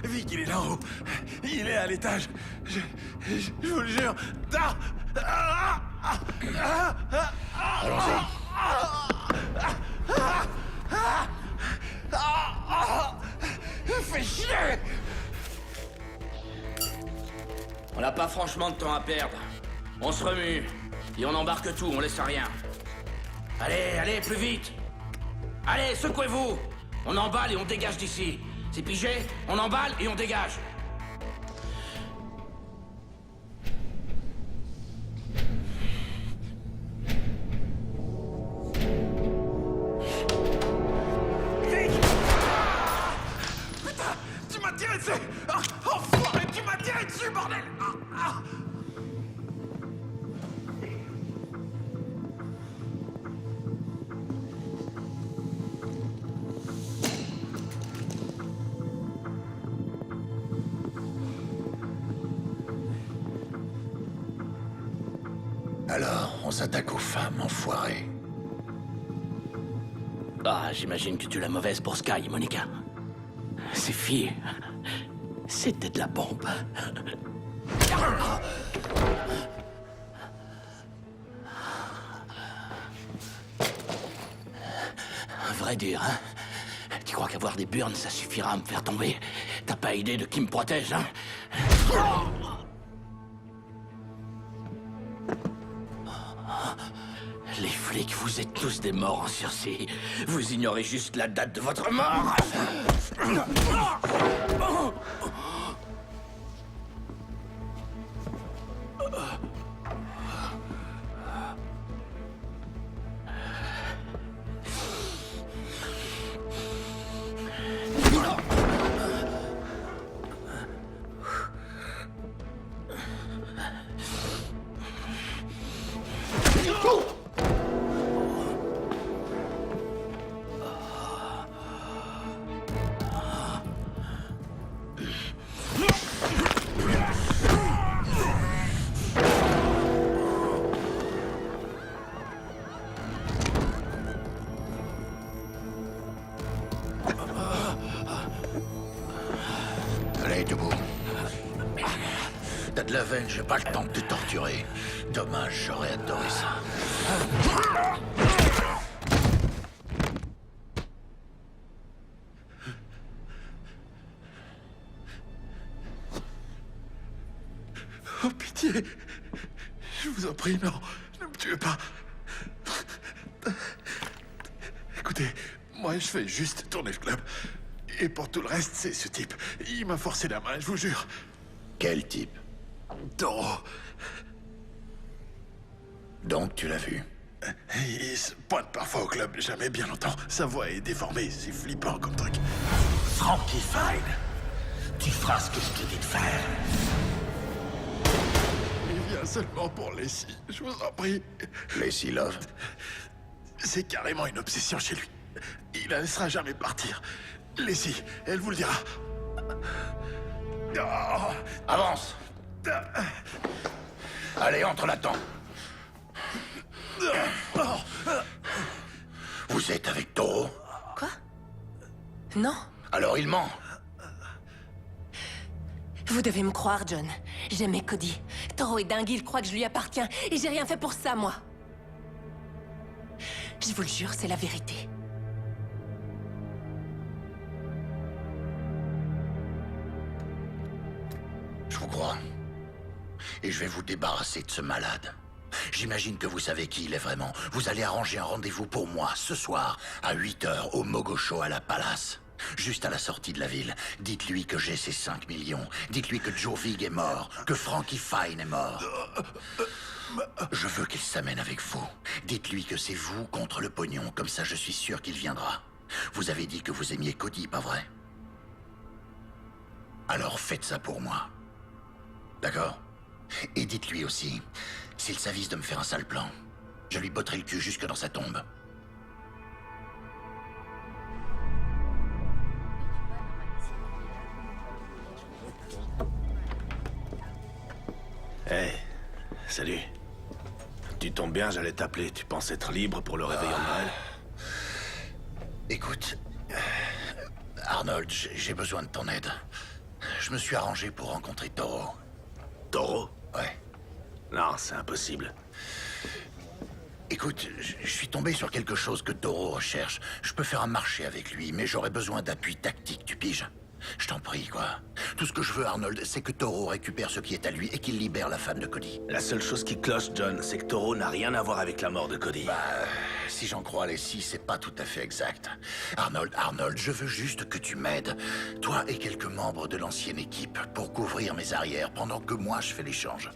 Vic, il est là-haut. Il est à l'étage. Je vous le jure. Allons-y. Fais chier! On n'a pas franchement de temps à perdre. On se remue. Et on embarque tout, on laisse rien. Allez, plus vite! Allez, secouez-vous! On emballe et on dégage d'ici. C'est pigé? On emballe et on dégage. Vic! Putain! Tu m'as tiré dessus! Enfoiré! Tu m'as tiré dessus, bordel! Alors, on s'attaque aux femmes, enfoirées. Ah, j'imagine que tu l'as mauvaise pour Sky, Monica. Ces filles, c'était de la bombe. Un vrai dur, hein? Tu crois qu'avoir des burnes, ça suffira à me faire tomber? T'as pas idée de qui me protège, hein? Les flics, vous êtes tous des morts en sursis. Vous ignorez juste la date de votre mort. Allez, debout. T'as de la veine, j'ai pas le temps de te torturer. Dommage, j'aurais adoré ça. Oh, pitié. Je vous en prie, non. Ne me tuez pas. Écoutez, moi, je fais juste tourner le club. Et pour tout le reste, c'est ce type. Il m'a forcé la main, je vous jure. Quel type? Toro. Donc, tu l'as vu? Il se pointe parfois au club, jamais bien longtemps. Sa voix est déformée, c'est flippant comme truc. Frankie Fine, tu feras ce que je te dis de faire. Il vient seulement pour Lacey, je vous en prie. Lacey Love? C'est carrément une obsession chez lui. Il la laissera jamais partir. Lacey, elle vous le dira. Oh. Avance! Allez, entre là-dedans. Vous êtes avec Toro? Quoi? Non. Alors il ment. Vous devez me croire, John. J'aimais Cody. Toro est dingue, il croit que je lui appartiens. Et j'ai rien fait pour ça, moi. Je vous le jure, c'est la vérité. Je vous crois. Et je vais vous débarrasser de ce malade. J'imagine que vous savez qui il est vraiment. Vous allez arranger un rendez-vous pour moi, ce soir, à 8h, au Mogocho à la Palace. Juste à la sortie de la ville. Dites-lui que j'ai ses 5 millions. Dites-lui que Joe Vig est mort. Que Frankie Fine est mort. Je veux qu'il s'amène avec vous. Dites-lui que c'est vous contre le pognon. Comme ça, je suis sûr qu'il viendra. Vous avez dit que vous aimiez Cody, pas vrai? Alors faites ça pour moi. D'accord? Et dites-lui aussi, s'il s'avise de me faire un sale plan, je lui botterai le cul jusque dans sa tombe. Hey, salut. Tu tombes bien, j'allais t'appeler. Tu penses être libre pour le réveillon de Noël? Écoute, Arnold, j'ai besoin de ton aide. Je me suis arrangé pour rencontrer Toro. Toro? Ouais. Non, c'est impossible. Écoute, je suis tombé sur quelque chose que Toro recherche. Je peux faire un marché avec lui, mais j'aurais besoin d'appui tactique, tu piges? Je t'en prie, quoi. Tout ce que je veux, Arnold, c'est que Toro récupère ce qui est à lui et qu'il libère la femme de Cody. La seule chose qui cloche, John, c'est que Toro n'a rien à voir avec la mort de Cody. Bah, si j'en crois Lacey, c'est pas tout à fait exact. Arnold, je veux juste que tu m'aides. Toi et quelques membres de l'ancienne équipe pour couvrir mes arrières pendant que moi je fais l'échange.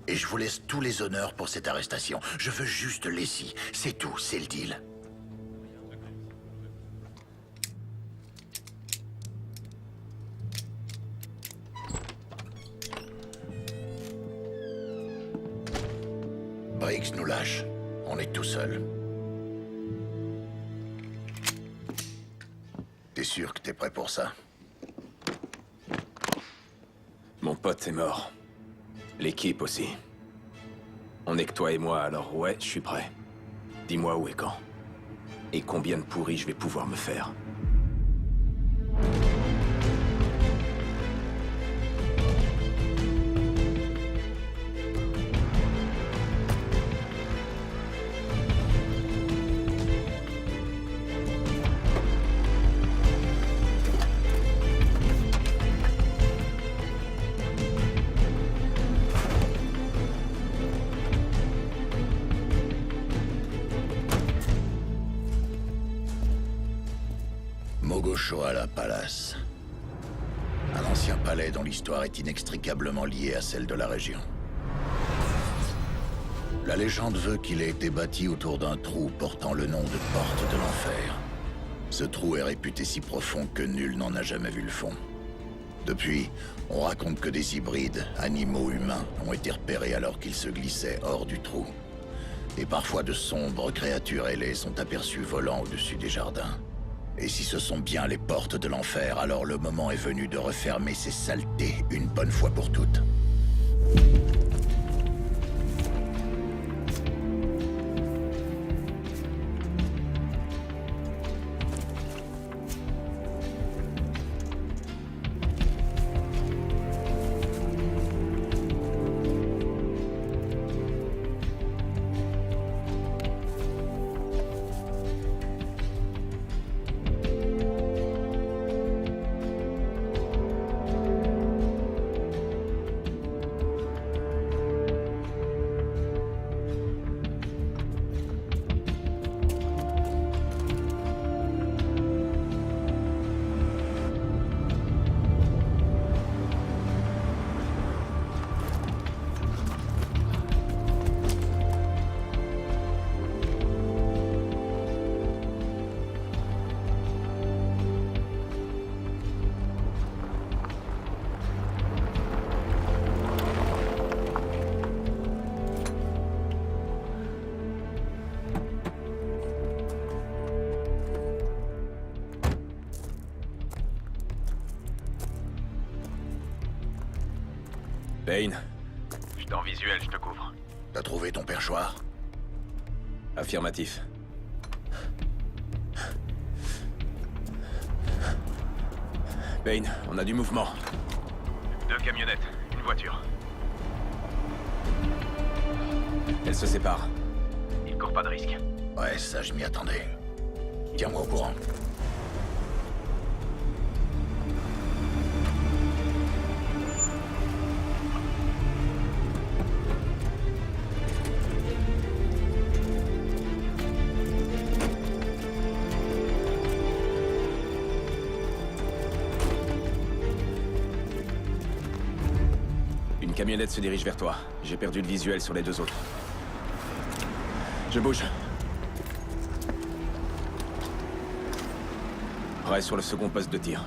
Et je vous laisse tous les honneurs pour cette arrestation. Je veux juste Lacey. C'est tout, c'est le deal. Briggs nous lâche. On est tout seul. T'es sûr que t'es prêt pour ça? Mon pote est mort. L'équipe aussi. On est que toi et moi, alors ouais, je suis prêt. Dis-moi où et quand. Et combien de pourris je vais pouvoir me faire. Mogoshoala Palace. Un ancien palais dont l'histoire est inextricablement liée à celle de la région. La légende veut qu'il ait été bâti autour d'un trou portant le nom de Porte de l'Enfer. Ce trou est réputé si profond que nul n'en a jamais vu le fond. Depuis, on raconte que des hybrides, animaux humains, ont été repérés alors qu'ils se glissaient hors du trou. Et parfois de sombres créatures ailées sont aperçues volant au-dessus des jardins. Et si ce sont bien les portes de l'enfer, alors le moment est venu de refermer ces saletés une bonne fois pour toutes. Payne, Je suis en visuel, je te couvre. T'as trouvé ton perchoir? affirmatif. Payne, on a du mouvement. 2 camionnettes, une voiture. Elles se séparent. Il court pas de risque. Ouais, ça je m'y attendais. Tiens-moi au courant. Une camionnette se dirige vers toi. J'ai perdu le visuel sur les 2 autres. Je bouge. Prêt sur le second poste de tir.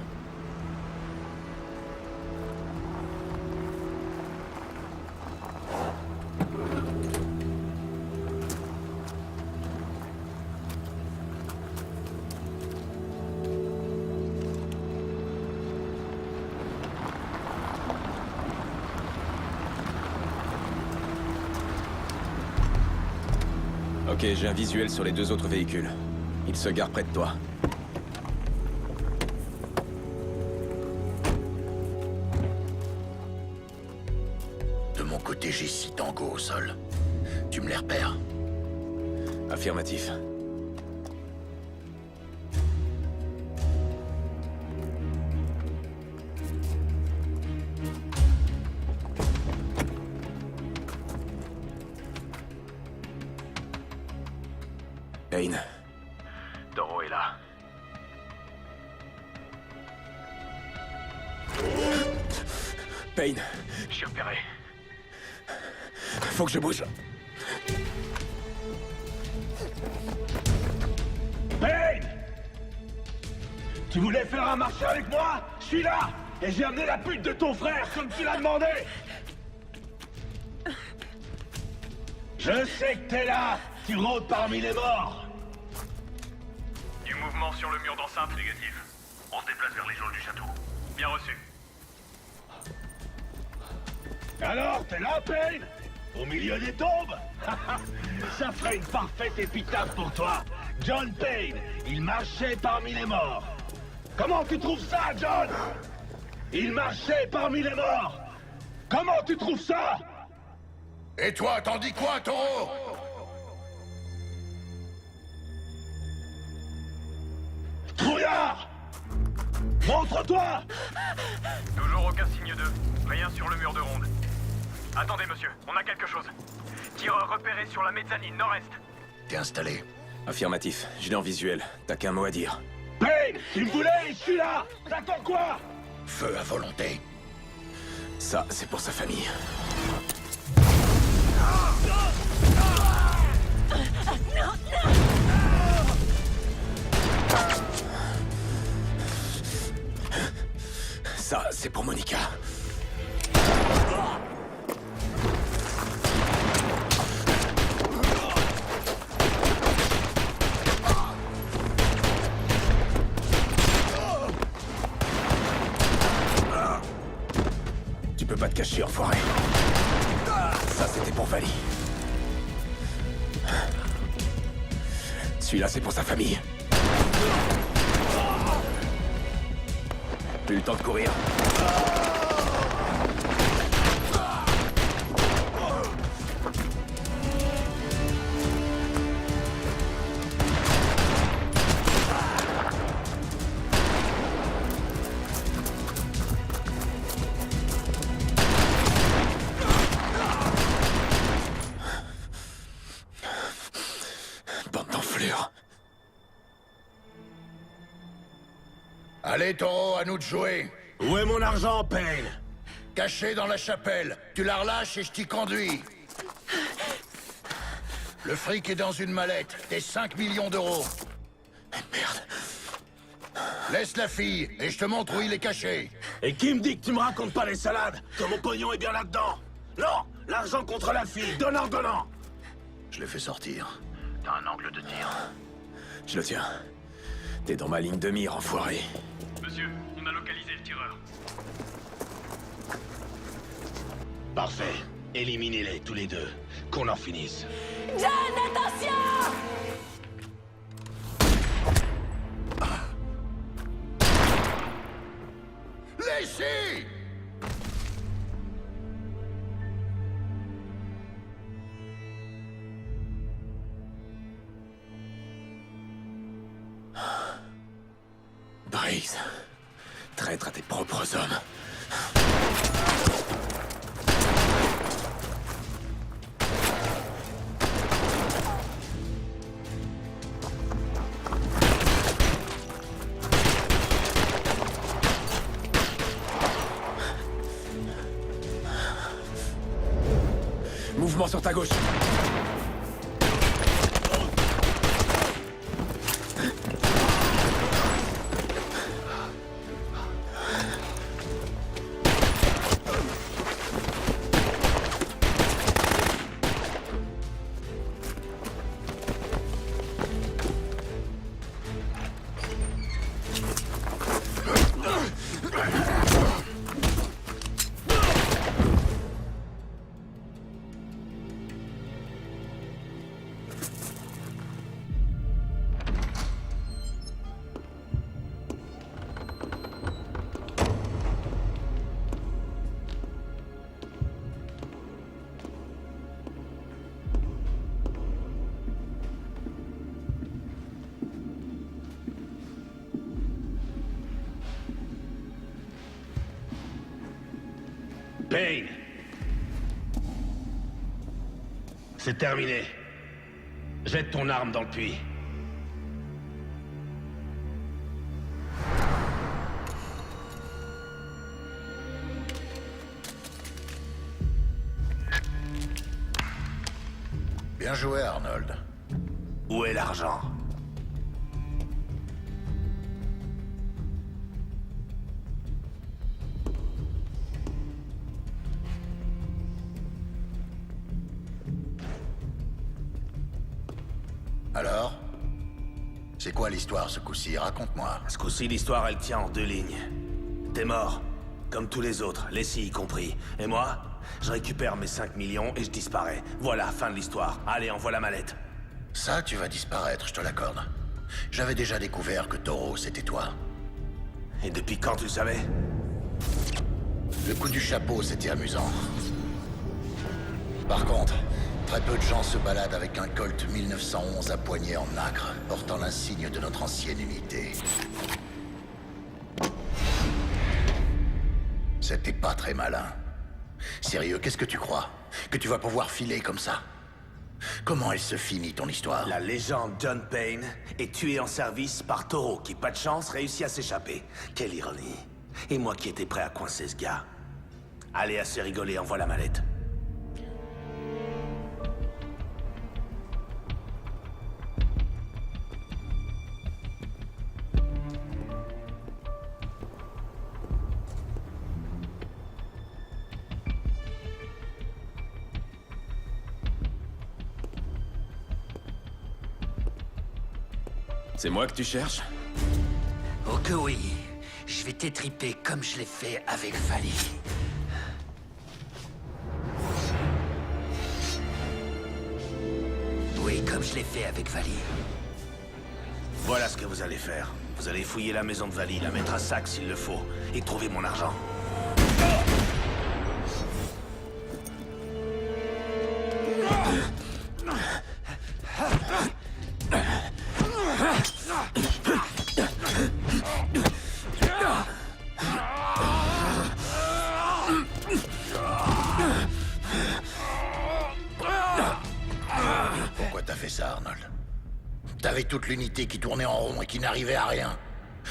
Ok, j'ai un visuel sur les 2 autres véhicules. Ils se garent près de toi. De mon côté, j'ai 6 tangos au sol. Tu me les repères? Affirmatif. Payne. Toro est là. Payne, Je suis repéré. faut que je bouge. Payne! Tu voulais faire un marché avec moi? Je suis là! Et j'ai amené la pute de ton frère, comme tu l'as demandé! Je sais que t'es là! Tu rôdes parmi les morts! Du mouvement sur le mur d'enceinte négatif. On se déplace vers les geôles du château. Bien reçu. Alors, t'es là, Payne? Au milieu des tombes? Ça ferait une parfaite épitaphe pour toi. John Payne, il marchait parmi les morts. Comment tu trouves ça, John? Il marchait parmi les morts. Comment tu trouves ça? Et toi, t'en dis quoi, Taureau? Trouillard! Montre-toi! Toujours aucun signe d'eux. Rien sur le mur de ronde. Attendez, monsieur, on a quelque chose. Tireur repéré sur la mezzanine nord-est. T'es installé? Affirmatif, je l'ai en visuel. T'as qu'un mot à dire. Payne, tu me voulais, je suis là! T'attends quoi? Feu à volonté. Ça, c'est pour sa famille. Ça, c'est pour Monica. Tu peux pas te cacher, enfoiré. Ça, c'était pour Vali. Celui-là, c'est pour sa famille. Plus le temps de courir. Bande d'enflures. Allez, Taureau, à nous de jouer. Où est mon argent, Payne? Caché dans la chapelle. Tu la relâches et je t'y conduis. Le fric est dans une mallette. Tes 5 millions d'euros. Merde. Laisse la fille et je te montre où il est caché. Et qui me dit que tu me racontes pas les salades? Que mon pognon est bien là-dedans? Non! L'argent contre la fille, donnant! Je l'ai fait sortir. T'as un angle de tir. Je le tiens. T'es dans ma ligne de mire, enfoiré. Monsieur, on a localisé le tireur. Parfait. Éliminez-les tous les deux. Qu'on en finisse. John, attention! Laissez! Brise. Traître à tes propres hommes. Mouvement sur ta gauche. Payne! C'est terminé. Jette ton arme dans le puits. Bien joué, Arnold. Où est l'argent? Alors? C'est quoi l'histoire ce coup-ci? Raconte-moi. Ce coup-ci, l'histoire, elle tient en deux lignes. T'es mort. comme tous les autres, Leslie y compris. Et moi, je récupère mes 5 millions et je disparais. Voilà, fin de l'histoire. Allez, envoie la mallette. Ça, tu vas disparaître, je te l'accorde. J'avais déjà découvert que Taureau, c'était toi. Et depuis quand tu le savais? Le coup du chapeau, c'était amusant. Par contre, très peu de gens se baladent avec un Colt 1911 à poignée en nacre, portant l'insigne de notre ancienne unité. C'était pas très malin. Sérieux, qu'est-ce que tu crois? Que tu vas pouvoir filer comme ça? Comment elle se finit, ton histoire? La légende John Payne est tué en service par Taureau, qui, pas de chance, réussit à s'échapper. Quelle ironie. Et moi qui étais prêt à coincer ce gars. Allez, assez rigolé, envoie la mallette. C'est moi que tu cherches? Oh que oui. Je vais t'étriper comme je l'ai fait avec Vali. Oui, comme je l'ai fait avec Vali. Voilà ce que vous allez faire. Vous allez fouiller la maison de Vali, la mettre à sac s'il le faut, et trouver mon argent. Pourquoi t'as fait ça, Arnold? T'avais toute l'unité qui tournait en rond et qui n'arrivait à rien.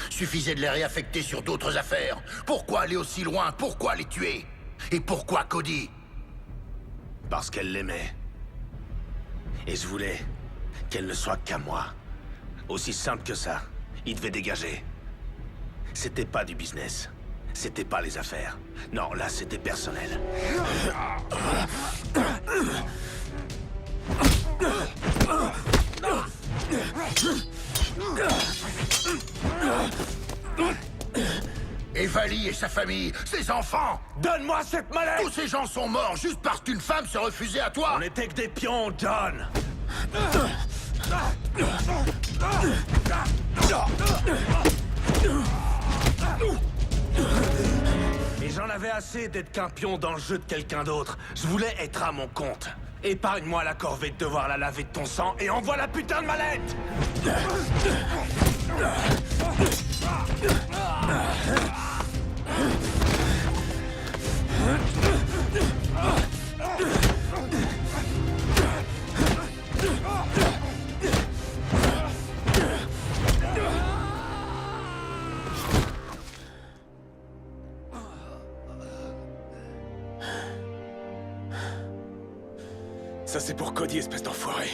Suffisait de les réaffecter sur d'autres affaires. Pourquoi aller aussi loin? Pourquoi les tuer? Et pourquoi Cody? Parce qu'elle l'aimait. Et je voulais qu'elle ne soit qu'à moi. Aussi simple que ça. Il devait dégager. C'était pas du business. C'était pas les affaires. Non, là, c'était personnel. Et Vali et sa famille, ses enfants! Donne-moi cette mallette! Tous ces gens sont morts juste parce qu'une femme se refusait à toi! On n'était que des pions, John! Et j'en avais assez d'être qu'un pion dans le jeu de quelqu'un d'autre. Je voulais être à mon compte. Épargne-moi la corvée de devoir la laver de ton sang et envoie la putain de mallette! Ça, c'est pour Cody, espèce d'enfoiré.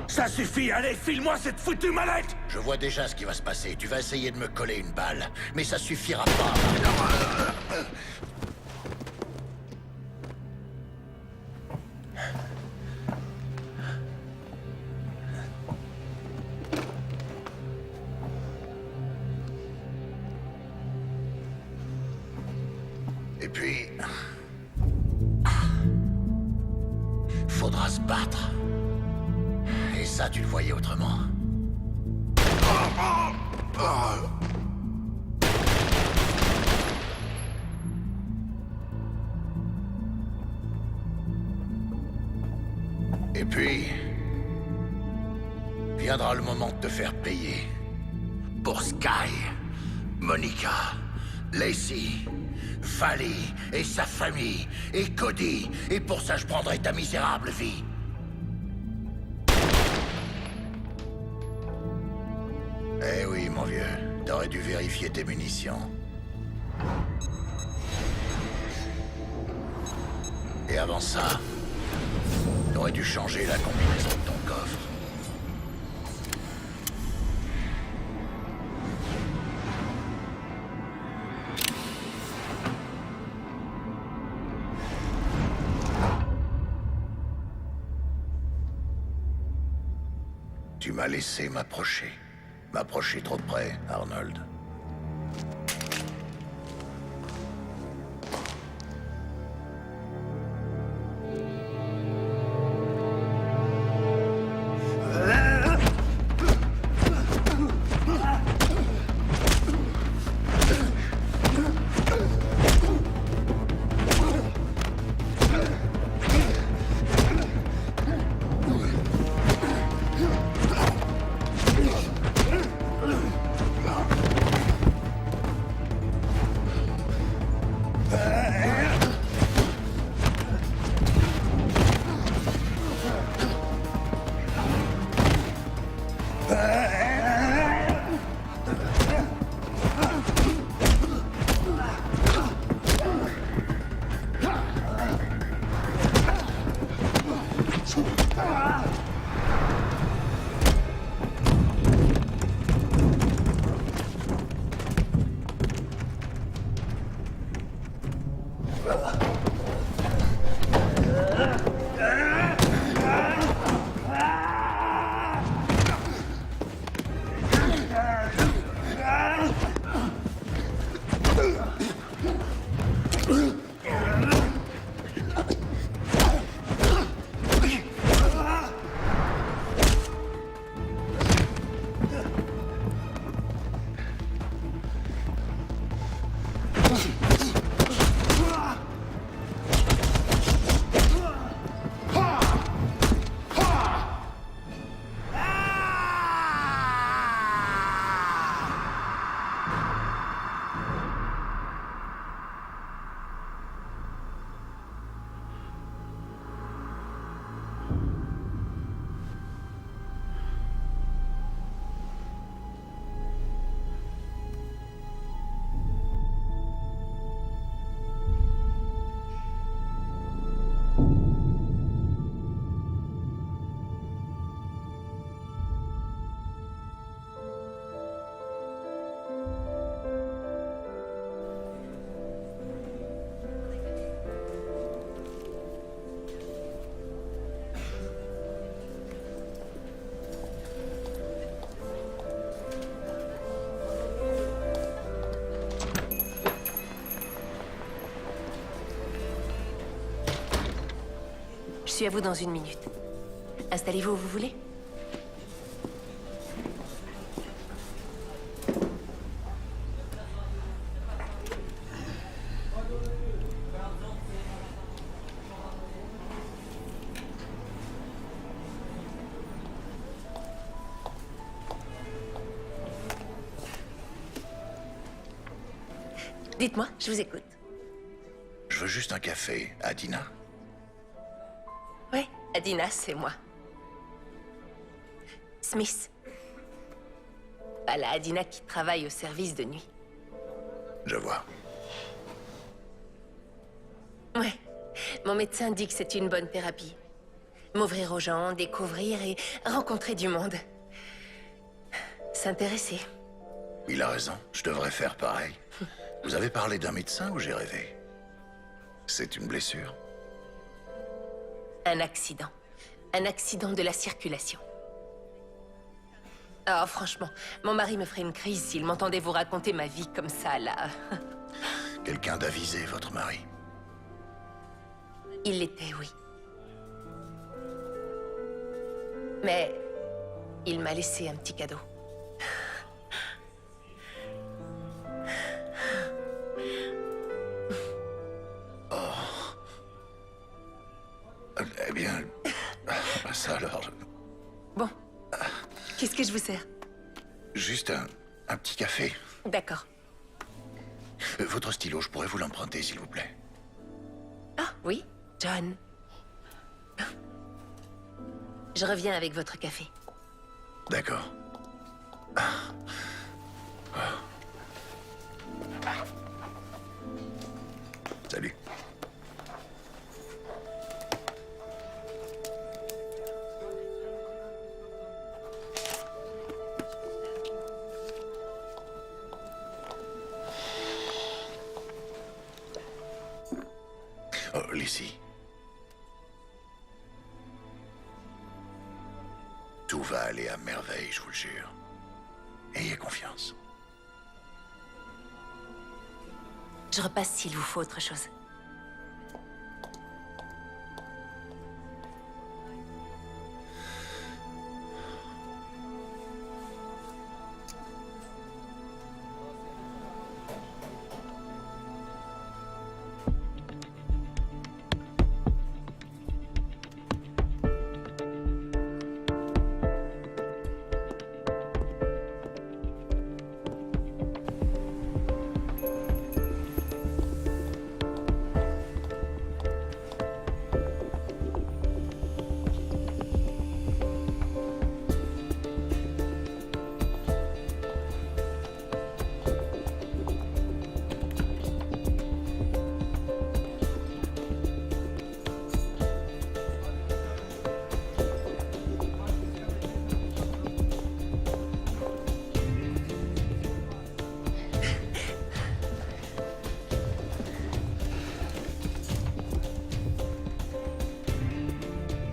Ça suffit, allez, file-moi cette foutue mallette! Je vois déjà ce qui va se passer. Tu vas essayer de me coller une balle, mais ça suffira pas. Et puis... faudra se battre. Et ça, tu le voyais autrement. Et puis... viendra le moment de te faire payer. Pour Sky, Monica, Lacey, Vali et sa famille, et Cody. Et pour ça, je prendrai ta misérable vie. Eh oui, mon vieux. T'aurais dû vérifier tes munitions. Et avant ça, t'aurais dû changer la combinaison de ton coffre. Tu m'as laissé m'approcher. m'approcher trop près, Arnold. Je suis à vous dans 1 minute. Installez-vous où vous voulez. Dites-moi, je vous écoute. Je veux juste un café, Adina. Oui, Adina, c'est moi. Smith. Pas la Adina qui travaille au service de nuit. Je vois. Ouais. Mon médecin dit que c'est une bonne thérapie. M'ouvrir aux gens, découvrir et rencontrer du monde. S'intéresser. Il a raison, je devrais faire pareil. Vous avez parlé d'un médecin ou j'ai rêvé? C'est une blessure? Un accident. Un accident de la circulation. Oh, franchement, mon mari me ferait une crise s'il m'entendait vous raconter ma vie comme ça, là. Quelqu'un d'avisé, votre mari? Il l'était, oui. Mais il m'a laissé un petit cadeau. Eh bien... ça alors... Bon. Qu'est-ce que je vous sers? Juste un petit café. D'accord. Votre stylo, je pourrais vous l'emprunter, s'il vous plaît? Ah, oui, John. Je reviens avec votre café. D'accord. Salut. Oh, Lizzie. Tout va aller à merveille, je vous le jure. Ayez confiance. Je repasse s'il vous faut autre chose.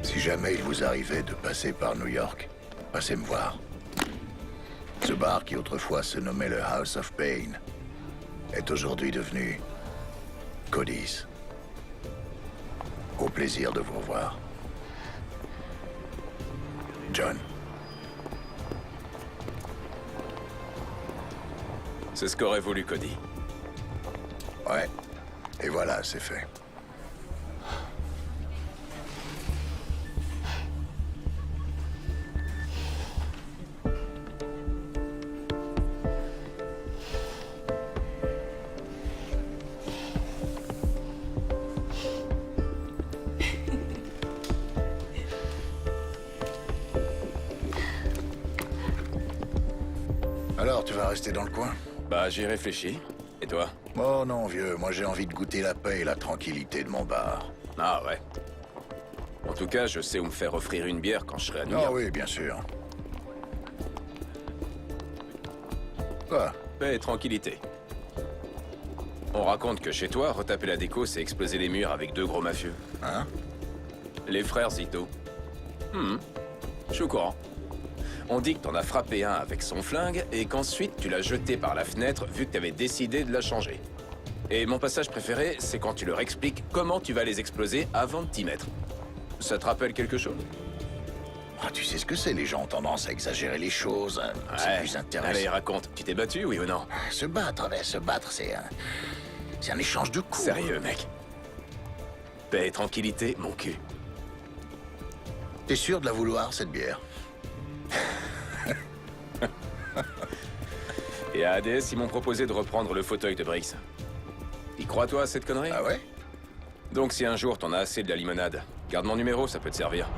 Si jamais il vous arrivait de passer par New York, passez me voir. Ce bar qui autrefois se nommait le House of Pain est aujourd'hui devenu Cody's. Au plaisir de vous revoir. John. C'est ce qu'aurait voulu Cody. Ouais. Et voilà, c'est fait. Alors, tu vas rester dans le coin? Bah, j'y réfléchis. Et toi? Oh non, vieux, moi j'ai envie de goûter la paix et la tranquillité de mon bar. Ah ouais. En tout cas, je sais où me faire offrir une bière quand je serai à New York. Ah oui, bien sûr. Quoi? Paix et tranquillité. On raconte que chez toi, retaper la déco, c'est exploser les murs avec 2 gros mafieux. Hein? Les frères Zito. Je suis au courant. On dit que t'en as frappé un avec son flingue et qu'ensuite tu l'as jeté par la fenêtre vu que t'avais décidé de la changer. Et mon passage préféré, c'est quand tu leur expliques comment tu vas les exploser avant de t'y mettre. Ça te rappelle quelque chose? Ah, tu sais ce que c'est, les gens ont tendance à exagérer les choses. C'est plus intéressant. Allez, raconte. Tu t'es battu, oui ou non? Se battre, c'est un échange de coups. Sérieux, mec. Paix et tranquillité, mon cul. T'es sûr de la vouloir, cette bière? Et à ADS, ils m'ont proposé de reprendre le fauteuil de Briggs. Y crois-toi à cette connerie? Ah ouais? Donc si un jour t'en as assez de la limonade, garde mon numéro, ça peut te servir.